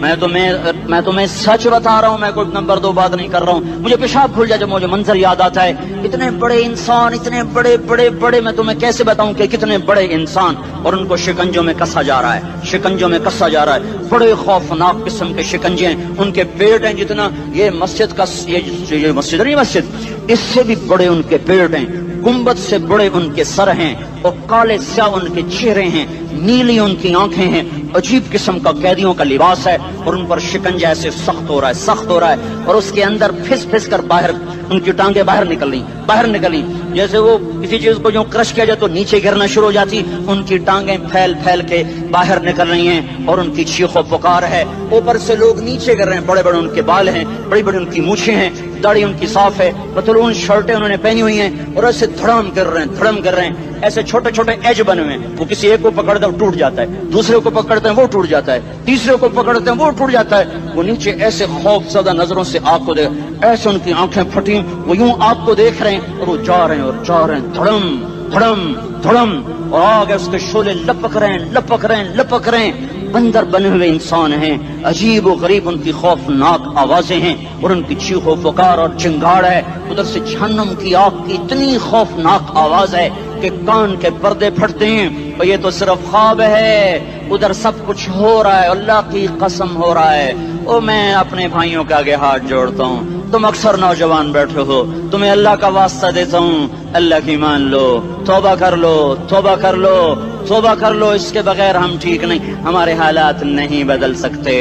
میں تمہیں سچ بتا رہا ہوں، میں کوئی نمبر 2 بات نہیں کر رہا ہوں، مجھے پیشاب بھول جاتا ہے، مجھے منظر یاد آتا ہے، اتنے بڑے انسان، اتنے بڑے بڑے بڑے، میں تمہیں کیسے بتاؤں کہ کتنے بڑے انسان، اور ان کو شکنجوں میں کسا جا رہا ہے، شکنجوں میں کسا جا رہا ہے، بڑے خوفناک قسم کے شکنجے ہیں، ان کے پیٹ ہیں جتنا یہ مسجد کا، یہ مسجد نہیں، مسجد اس سے بھی بڑے ان کے پیٹ ہیں، گنبد سے بڑے ان کے سر ہیں، اور کالے سیاہ ان کے چہرے ہیں، نیلی ان کی آنکھیں ہیں، عجیب قسم کا قیدیوں کا لباس ہے، اور ان پر شکنجہ ایسے سخت ہو رہا ہے، سخت ہو رہا ہے، اور اس کے اندر پھس پھس کر باہر ان کی ٹانگیں باہر نکلی، جیسے وہ کسی چیز کو جو کرش کیا جائے تو نیچے گرنا شروع ہو جاتی، ان کی ٹانگیں پھیل پھیل کے باہر نکل رہی ہیں، اور ان کی چیخ و پکار ہے، اوپر سے لوگ نیچے گر رہے ہیں، بڑے بڑے ان کے بال ہیں، بڑی بڑی ان کی مونچھیں ہیں، داڑھی ان کی صاف ہے، پتلون شرٹیں انہوں نے پہنی ہوئی ہیں، اور ایسے دھڑم کر رہے ہیں، ایسے چھوٹے چھوٹے ایج بنے ہوئے ہیں، وہ کسی ایک کو پکڑتے ہیں وہ ٹوٹ جاتا ہے، دوسرے کو پکڑتے ہیں وہ ٹوٹ جاتا ہے، تیسرے کو پکڑتے ہیں وہ ٹوٹ جاتا ہے، وہ نیچے ایسے خوف زدہ نظروں سے آگ کو دیکھ، ایسے ان کی آنکھیں پھٹی، وہ یوں آگ کو دیکھ رہے ہیں، اور وہ جا رہے ہیں دھڑم دھڑم دھڑم، اور آگے اس کے شعلے لپک رہے ہیں، بندر بنے ہوئے انسان ہیں، عجیب و غریب ان کی خوفناک آوازیں ہیں، اور ان کی چیخ و پکار اور چنگاڑ ہے، ادھر سے جہنم کی آگ کی اتنی خوفناک آواز ہے کہ کان کے پردے پھٹتے ہیں، اور یہ تو صرف خواب ہے، ادھر سب کچھ ہو رہا ہے، اللہ کی قسم ہو رہا ہے۔ اور میں اپنے بھائیوں کے آگے ہاتھ جوڑتا ہوں، تم اکثر نوجوان بیٹھے ہو، تمہیں اللہ کا واسطہ دیتا ہوں، اللہ کی مان لو، توبہ کر لو، اس کے بغیر ہم ٹھیک نہیں، ہمارے حالات نہیں بدل سکتے۔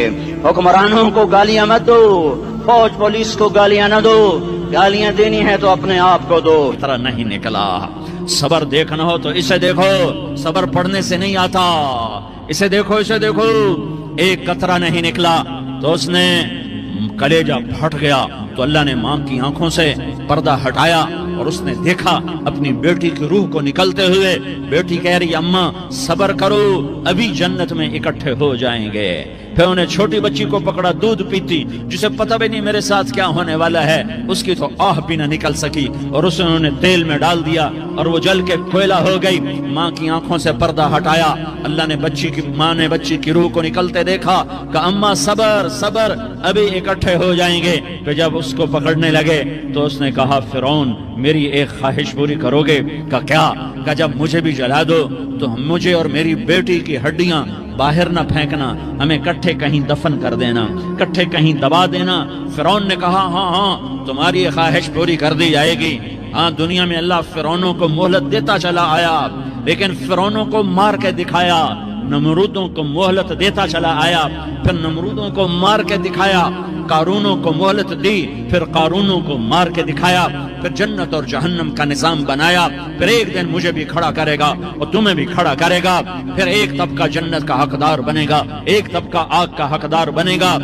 حکمرانوں کو گالیاں مت دو، فوج پولیس کو گالیاں نہ دو، گالیاں دینی ہے تو اپنے آپ کو دو۔ طرح نہیں نکلا۔ صبر دیکھنا ہو تو اسے دیکھو، صبر پڑھنے سے نہیں آتا، اسے دیکھو، ایک قطرہ نہیں نکلا تو اس نے کلیجہ پھٹ گیا، تو اللہ نے ماں کی آنکھوں سے پردہ ہٹایا، اور اس نے دیکھا اپنی بیٹی کی روح کو نکلتے ہوئے، بیٹی کہہ رہی اماں صبر کرو، ابھی جنت میں اکٹھے ہو جائیں گے۔ پھر انہیں چھوٹی بچی کو پکڑا، دودھ پیتی، جسے پتہ بھی نہیں میرے ساتھ کیا ہونے والا ہے، اس کی تو آہ بھی نہ نکل سکی، اور اسے انہوں نے تیل میں ڈال دیا، اور وہ جل کے کوئلہ ہو گئی۔ ماں کی آنکھوں سے پردہ ہٹایا، اللہ نے ماں نے بچی کی روح کو نکلتے دیکھا، کہ اماں صبر، ابھی اکٹھے ہو جائیں گے۔ پھر جب اس کو پکڑنے لگے تو اس نے کہا فرعون میری ایک خواہش پوری کرو گے؟ کہ کیا؟ کہ جب مجھے بھی جلا دو تو مجھے اور میری بیٹی کی ہڈیاں باہر نہ پھینکنا، ہمیں کٹھے کہیں دفن کر دینا، کٹھے کہیں دبا دینا۔ فرعون نے کہا ہاں تمہاری یہ خواہش پوری کر دی جائے گی۔ ہاں، دنیا میں اللہ فرعونوں کو مہلت دیتا چلا آیا، لیکن فرعونوں کو مار کے دکھایا، نمرودوں کو مہلت دیتا چلا آیا، پھر نمرودوں کو مار کے دکھایا، قارونوں کو مہلت دی، پھر قارونوں کو مار کے دکھایا، پھر جنت اور جہنم کا نظام بنایا، پھر ایک دن مجھے بھی کھڑا کرے گا اور تمہیں بھی کھڑا کرے گا، پھر ایک طبقہ جنت کا حقدار بنے گا، ایک طبقہ آگ کا حقدار بنے گا۔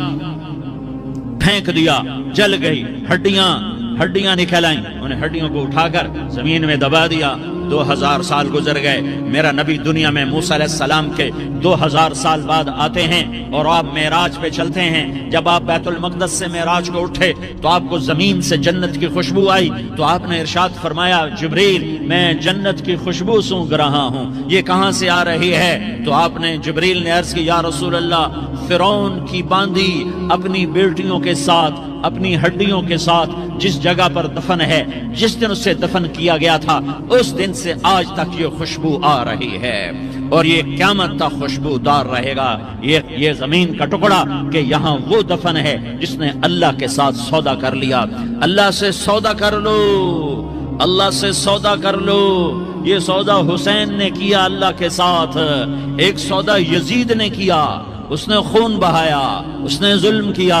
پھینک دیا، جل گئی، ہڈیاں نکل آئیں، انہیں ہڈیوں کو اٹھا کر زمین میں دبا دیا۔ 2000 سال گزر گئے، میرا نبی دنیا میں موسیٰ علیہ السلام کے 2000 سال بعد آتے ہیں، اور آپ معراج پہ چلتے ہیں۔ جب آپ بیت المقدس سے معراج کو اٹھے تو آپ کو زمین سے جنت کی خوشبو آئی، تو آپ نے ارشاد فرمایا جبریل میں جنت کی خوشبو سونگ رہا ہوں، یہ کہاں سے آ رہی ہے؟ تو آپ نے جبریل نے عرض کی یا رسول اللہ، فرعون کی باندی اپنی بیٹیوں کے ساتھ، اپنی ہڈیوں کے ساتھ جس جگہ پر دفن ہے، جس دن اسے دفن کیا گیا تھا، اس دن سے آج تک یہ خوشبو آ رہی ہے، اور یہ قیامت تک خوشبو دار رہے گا۔ یہ زمین کا ٹکڑا کہ یہاں وہ دفن ہے جس نے اللہ کے ساتھ سودا کر لیا۔ اللہ سے سودا کر لو، اللہ سے سودا کر لو۔ یہ سودا حسین نے کیا اللہ کے ساتھ، ایک سودا یزید نے کیا، اس نے خون بہایا، اس نے ظلم کیا،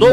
2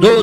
2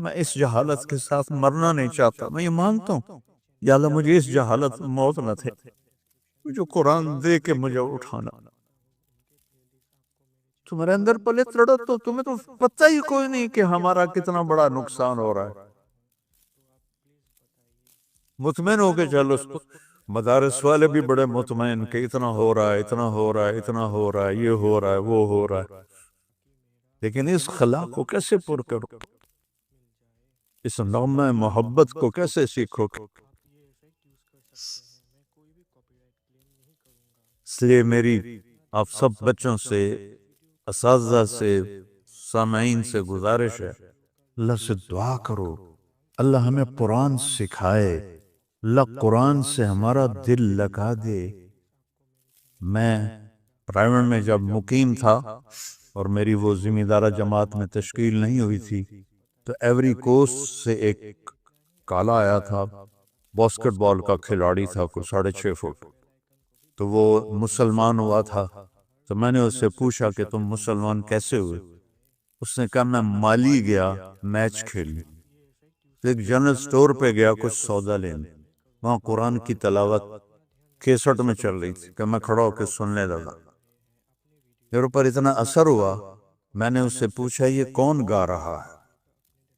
میں اس جہالت کے ساتھ مرنا نہیں چاہتا. میں یہ مانگتا ہوں یا اللہ مجھے اس جہالت موت نہ تھے جو قرآن دے کے مجھے اٹھانا. تمہارے اندر پلے تڑو تو تمہیں تو پتہ ہی کوئی نہیں کہ ہمارا کتنا بڑا نقصان ہو رہا ہے. مطمئن ہو کے چلو. اس کو مدارس والے بھی بڑے مطمئن کہ اتنا ہو رہا ہے، اتنا ہو رہا ہے، اتنا ہو رہا ہے، یہ ہو رہا ہے، وہ ہو رہا ہے. لیکن اس خلا کو کیسے پر کرو؟ اس نغمہ محبت کو کیسے سیکھو؟ اس لیے میری آپ سب بچوں سے، اساتذہ سے، سامعین سے گزارش ہے، اللہ سے دعا کرو اللہ ہمیں قرآن سکھائے، اللہ قرآن سے ہمارا دل لگا دے. میں پرائیویٹ میں جب مقیم تھا اور میری وہ ذمہ دارہ جماعت میں تشکیل نہیں ہوئی تھی تو ایوری کوسٹ سے ایک کالا آیا تھا، باسکٹ بال کا کھلاڑی تھا، کوئی 6.5 فٹ. تو وہ مسلمان ہوا تھا. تو میں نے اس سے پوچھا کہ تم مسلمان کیسے ہوئے؟ اس نے کہا میں مالی گیا میچ کھیلنے، ایک جنرل سٹور پہ گیا کچھ سودا لینے، وہاں قرآن کی تلاوت کیسٹ میں چل رہی تھی کہ میں کھڑا ہو کے سننے لگا. میرے اوپر اتنا اثر ہوا، میں نے اس سے پوچھا یہ کون گا رہا ہے؟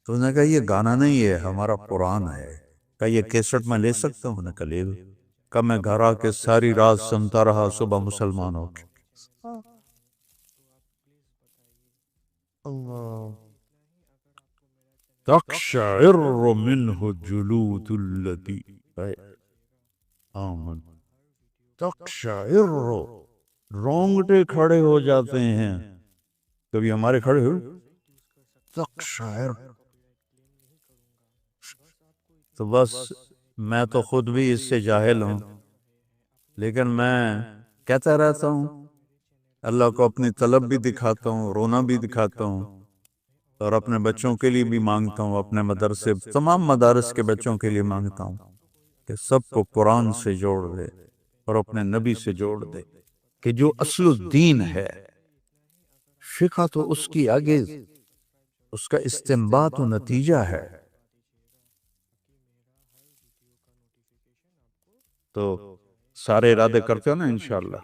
تو اس نے کہا یہ گانا نہیں ہے، ہمارا قرآن ہے. کہا یہ کیسٹ میں لے سکتا ہوں؟ نے کہا لے لو. کہا میں گھر آ کے ساری رات سنتا رہا، صبح مسلمان ہو کے. تقشعر منه جلود الذین آمنوا. تقشعر، رونگٹے کھڑے ہو جاتے ہیں. کبھی ہمارے کھڑے ہو؟ تقشعر. تو بس میں تو خود بھی اس سے جاہل ہوں، لیکن میں کہتا رہتا ہوں، اللہ کو اپنی طلب بھی دکھاتا ہوں، رونا بھی دکھاتا ہوں، اور اپنے بچوں کے لیے بھی مانگتا ہوں، اپنے مدرسے تمام مدارس کے بچوں کے لیے مانگتا ہوں کہ سب کو قرآن سے جوڑ دے اور اپنے نبی سے جوڑ دے، کہ جو اصل الدین ہے فقہ تو اس کی آگے اس کا استنباط و نتیجہ ہے. تو سارے ارادے کرتے ہو نا انشاءاللہ.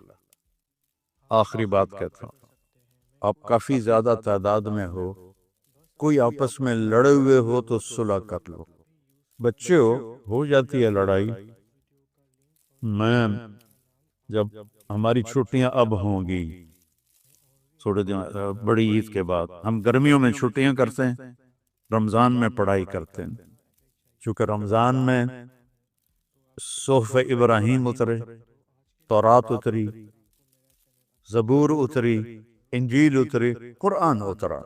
آخری بات کہتا ہوں، آپ کافی زیادہ تعداد میں ہو، کوئی آپس میں لڑے ہوئے ہو تو صلح کر لو. بچے ہو جاتی ہے لڑائی. میں جب ہماری چھٹیاں اب ہوں گی تھوڑے دن بڑی عید کے بعد، ہم گرمیوں میں چھٹیاں کرتے ہیں، رمضان میں پڑھائی کرتے ہیں. چونکہ رمضان میں صحف ابراہیم اترے، تورات اتری، زبور اتری، انجیل اتری، قرآن اترا،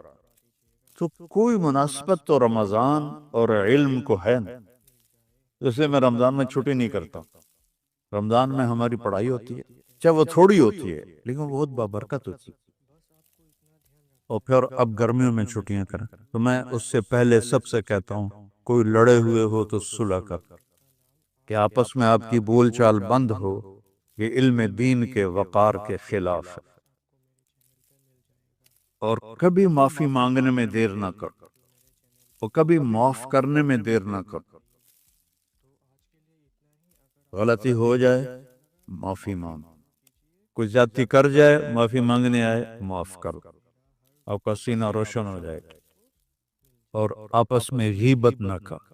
تو کوئی مناسبت تو رمضان اور علم کو ہے نا. اس لیے میں رمضان میں چھٹی نہیں کرتا. رمضان میں ہماری پڑھائی ہوتی ہے، چاہے وہ تھوڑی ہوتی ہے لیکن وہ بہت بابرکت ہوتی ہے. اور پھر اب گرمیوں میں چھٹیاں کریں تو میں اس سے پہلے سب سے کہتا ہوں کوئی لڑے ہوئے ہو تو صلح کر، کہ آپس میں آپ کی بول چال بند ہو. یہ علم دین کے وقار کے خلاف ہے. اور کبھی معافی مانگنے میں دیر نہ کرو، اور کبھی معاف کرنے میں دیر نہ کرو. غلطی ہو جائے معافی مانگو، کوئی زیادتی کر جائے معافی مانگنے آئے معاف کرو، آپ کا سینہ روشن ہو جائے گا. اور آپس میں غیبت نہ کرو.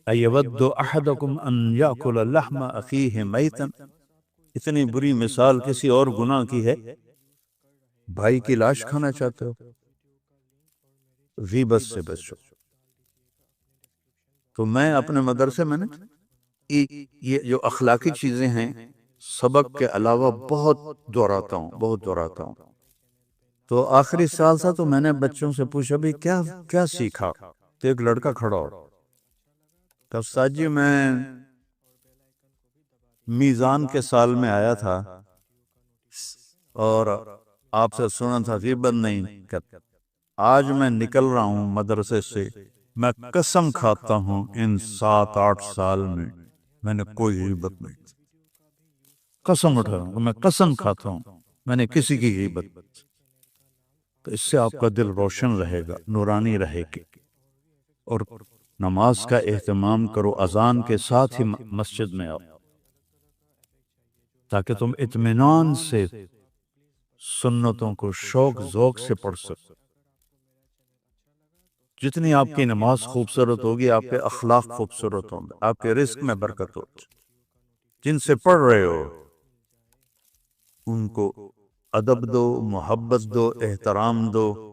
ایود احدکم ان یاکل لحم اخیہ میتا، اتنی بری مثال کسی اور گناہ کی ہے. بھائی کی لاش کھانا چاہتے ہو؟ غیبت سے بچو. تو میں اپنے مدرسے میں یہ جو اخلاقی چیزیں ہیں سبق کے علاوہ بہت دہراتا ہوں. تو آخری سال تھا تو میں نے بچوں سے پوچھا بھی کیا سیکھا؟ تو ایک لڑکا کھڑا ہو، تو استاد جی میں میزان کے سال میں آیا تھا اور آپ سے سنا تھا غیبت نہیں کرتا. آج میں نکل رہا ہوں مدرسے سے، میں قسم کھاتا ہوں ان 7-8 سال میں نے کوئی غیبت نہیں کی. قسم اٹھا رہا ہوں، میں قسم کھاتا ہوں میں نے کسی کی غیبت نہیں. تو اس سے آپ کا دل روشن رہے گا، نورانی رہے گی۔ اور نماز کا اہتمام کرو، اذان کے ساتھ ہی مسجد میں آؤ، تاکہ تم اطمینان سے سنتوں کو شوق ذوق سے پڑھ سکو۔ جتنی آپ کی نماز خوبصورت ہوگی، آپ کے اخلاق خوبصورت ہوں گے، آپ کے رزق میں برکت ہوگی۔ جن سے پڑھ رہے ہو ان کو ادب دو، محبت دو، احترام دو،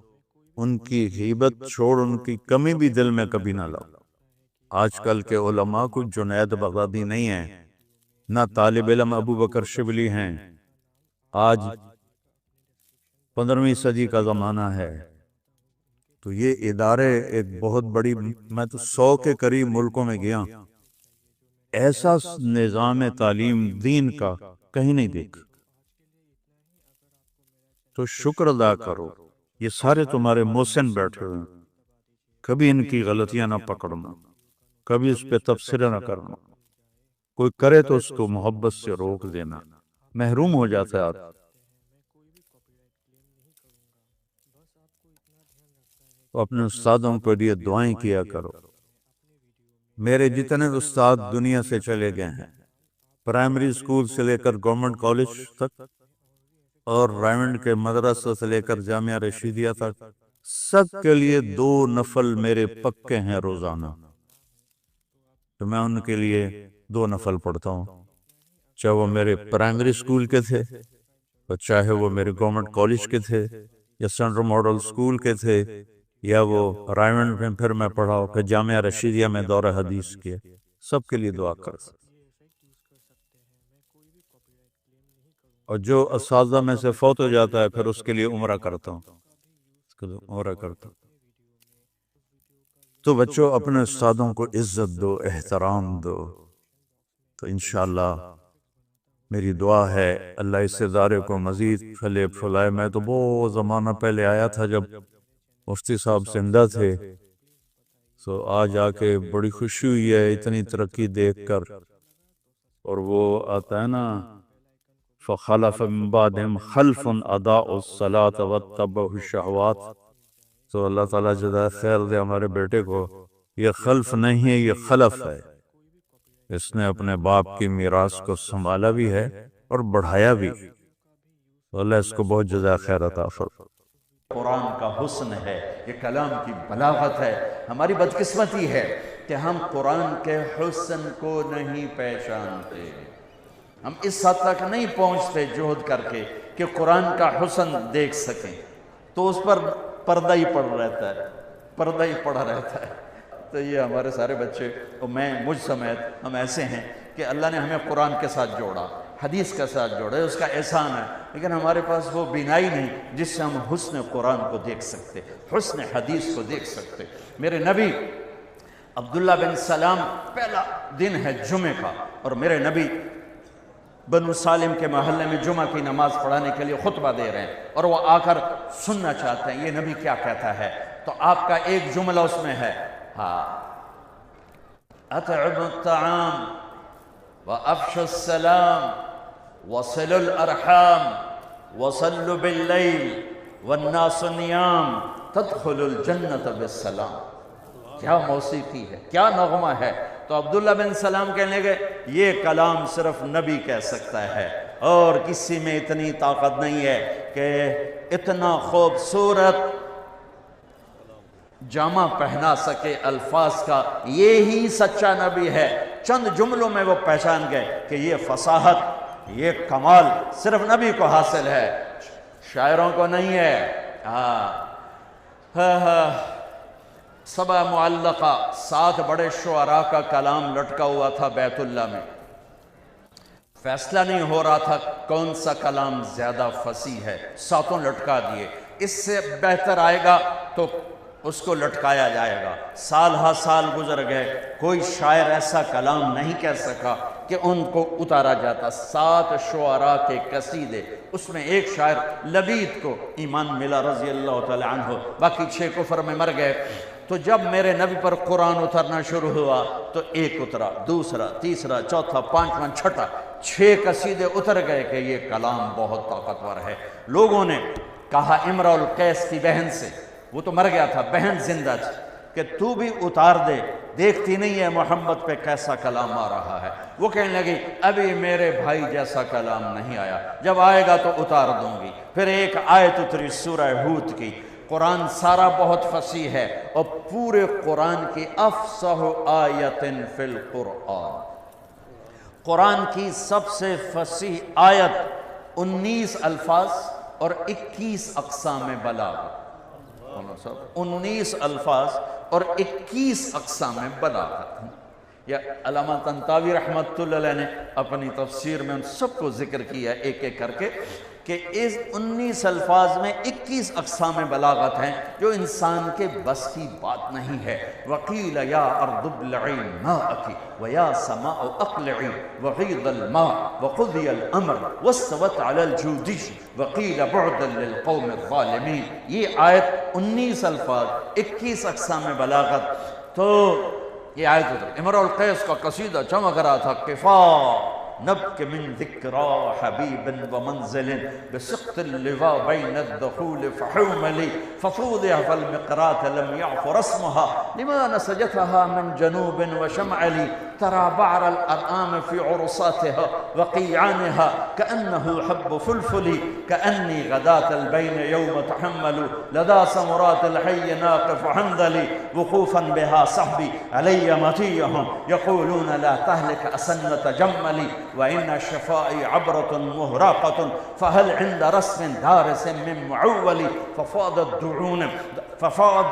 ان کی غیبت چھوڑ، ان کی کمی بھی دل میں کبھی نہ لاؤ۔ آج کل کے علماء کو جنید بغدادی نہیں ہیں، نہ طالب علم ابو بکر شبلی ہیں۔ آج 15ویں صدی کا زمانہ ہے، تو یہ ادارے ایک بہت بڑی، میں تو 100 کے قریب ملکوں میں گیا، ایسا نظام تعلیم دین کا کہیں نہیں دیکھا۔ تو شکر ادا کرو، یہ سارے تمہارے محسن بیٹھے ہوئے ہیں، کبھی ان کی غلطیاں نہ پکڑنا، کبھی اس پہ تبصرہ نہ کرنا، کوئی کرے تو اس کو محبت سے روک دینا، محروم ہو جاتا ہے آدمی۔ تو اپنے استادوں کے لیے دعائیں کیا کرو۔ میرے جتنے استاد دنیا سے چلے گئے ہیں، پرائمری اسکول سے لے کر گورنمنٹ کالج تک، اور رائمنڈ کے مدرسہ سے لے کر جامعہ رشیدیہ تک، سب کے لیے 2 نفل میرے پکے ہیں روزانہ۔ تو میں ان کے لیے 2 نفل پڑھتا ہوں، چاہے وہ میرے پرائمری اسکول کے تھے، اور چاہے وہ میرے گورنمنٹ کالج کے تھے، یا سینٹرل ماڈل اسکول کے تھے، یا وہ رائمنڈ میں پھر میں پڑھا، پھر جامعہ رشیدیہ میں دورہ حدیث کیا، سب کے لیے دعا کر سکتا۔ اور جو اساتذہ میں سے فوت ہو جاتا ہے، پھر اس کے لیے عمرہ کرتا ہوں، تو بچوں اپنے استادوں کو عزت دو، احترام دو، تو انشاءاللہ میری دعا ہے اللہ اس ادارے کو مزید پھلے پھلائے۔ میں تو بہت زمانہ پہلے آیا تھا جب مفتی صاحب زندہ تھے، تو آج آ کے بڑی خوشی ہوئی ہے اتنی ترقی دیکھ کر۔ اور وہ آتا ہے نا، فَخَلَفَ مِن بَعْدِهِمْ خَلْفٌ أَضَاعُوا الصَّلَاةَ وَاتَّبَعُوا الشَّهَوَاتِ۔ تو اللہ تعالیٰ جزائے خیر دے ہمارے بیٹے کو، یہ خلف نہیں ہے، یہ خلف ہے۔ اس نے اپنے باپ کی میراث کو سنبھالا بھی ہے اور بڑھایا بھی، تو اللہ اس کو بہت جزائے خیر عطا فرمائے۔ قرآن کا حسن ہے، یہ کلام کی بلاغت ہے۔ ہماری بدقسمتی ہے کہ ہم قرآن کے حسن کو نہیں پہچانتے، ہم اس حد تک نہیں پہنچتے جہد کر کے کہ قرآن کا حسن دیکھ سکیں، تو اس پر پردہ ہی پڑ رہتا ہے، پردہ ہی پڑا رہتا ہے۔ تو یہ ہمارے سارے بچے، اور میں مجھ سمیت، ہم ایسے ہیں کہ اللہ نے ہمیں قرآن کے ساتھ جوڑا، حدیث کے ساتھ جوڑا، اس کا احسان ہے، لیکن ہمارے پاس وہ بینائی نہیں جس سے ہم حسن قرآن کو دیکھ سکتے، حسن حدیث کو دیکھ سکتے۔ میرے نبی عبداللہ بن سلام، پہلا دن ہے جمعہ کا، اور میرے نبی بنو سالم کے محلے میں جمعہ کی نماز پڑھانے کے لیے خطبہ دے رہے ہیں، اور وہ آ کر سننا چاہتے ہیں یہ نبی کیا کہتا ہے۔ تو آپ کا ایک جملہ اس میں ہے، اطعموا الطعام وافشوا السلام وصلوا الارحام وصلوا باللیل والناس نیام تدخلوا الجنت بالسلام۔ کیا موسیقی ہے، کیا نغمہ ہے۔ تو عبداللہ بن سلام کہنے لگے یہ کلام صرف نبی کہہ سکتا ہے، اور کسی میں اتنی طاقت نہیں ہے کہ اتنا خوبصورت جامہ پہنا سکے الفاظ کا، یہی سچا نبی ہے۔ چند جملوں میں وہ پہچان گئے کہ یہ فصاحت، یہ کمال صرف نبی کو حاصل ہے، شاعروں کو نہیں ہے۔ سبع معلقہ، 7 بڑے شعراء کا کلام لٹکا ہوا تھا بیت اللہ میں، فیصلہ نہیں ہو رہا تھا کون سا کلام زیادہ فصیح ہے، 7 لٹکا دیے، اس سے بہتر آئے گا تو اس کو لٹکایا جائے گا۔ سال ہا سال گزر گئے، کوئی شاعر ایسا کلام نہیں کہہ سکا کہ ان کو اتارا جاتا۔ 7 شعراء کے قصیدے، اس میں ایک شاعر لبید کو ایمان ملا رضی اللہ تعالی عنہ، باقی 6 کفر میں مر گئے۔ تو جب میرے نبی پر قرآن اترنا شروع ہوا تو ایک اترا، دوسرا، تیسرا، چوتھا، پانچواں، چھٹا، 6 قصیدے اتر گئے کہ یہ کلام بہت طاقتور ہے۔ لوگوں نے کہا امرؤ القیس کی بہن سے، وہ تو مر گیا تھا، بہن زندہ تھی، کہ تو بھی اتار دے، دیکھتی نہیں ہے محمد پہ کیسا کلام آ رہا ہے۔ وہ کہنے لگی ابھی میرے بھائی جیسا کلام نہیں آیا، جب آئے گا تو اتار دوں گی۔ پھر ایک آیت اتری سورہ ہود کی۔ قرآن سارا بہت فصیح ہے، اور پورے قرآن کی افصح آیت فی القرآن، قرآن کی سب سے فصیح آیت 19 الفاظ اور 21 اقسام بلاغت، 19 الفاظ اور 21 اقسام بلاغت۔ یا علامہ طنطاوی رحمۃ اللہ علیہ نے اپنی تفسیر میں ان سب کو ذکر کیا ایک ایک کر کے، کہ اس 19 الفاظ میں 21 اقسام بلاغت ہیں جو انسان کے بس کی بات نہیں ہے۔ وقیل یا ارض ابلعی ماءکی ویا سماء اقلعی وغیض الماء وقضی الامر واستوت علی الجودی وقیل بعدا للقوم الظالمین۔ یہ آیت 19 الفاظ 21 اقسام بلاغت۔ تو یہ آیت امرؤ القیس کا قصیدہ چمک رہا تھا، کفا نبک من ذکرى حبیب ومنزل بسقط اللواء بین الدخول فحوملی ففوضع فالمقرات لم يعفر اسمها لما نسجتها من جنوب وشمعلی ترى بعر الأرآم في عرصاتها وقيعانها كأنه حب فلفل كأني غداة البين يوم تحمل لدى سمرات الحي ناقف حنظلي وقوفا بها صحبي علي مطيهم يقولون لا تهلك أسنة جملي وإن شفائي عبرة مهراقة فهل عند رسم دارس من معول ففاضت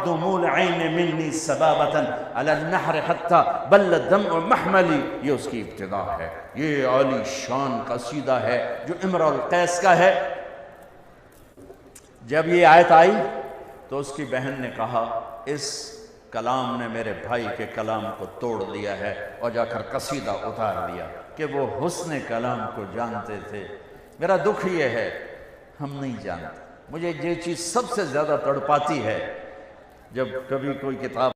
دموع العين مني سبابة على النحر حتى بل الدمع محملي۔ یہ اس کی ابتدا ہے، یہ عالی شان قصیدہ ہے جو امرؤ القیس کا ہے۔ جب یہ آیت آئی تو اس کی بہن نے کہا اس کلام نے میرے بھائی کے کلام کو توڑ دیا ہے، اور جا کر قصیدہ اتار دیا کہ وہ حسن کلام کو جانتے تھے۔ میرا دکھ یہ ہے ہم نہیں جانتے۔ مجھے یہ چیز سب سے زیادہ تڑپاتی ہے جب کبھی کوئی کتاب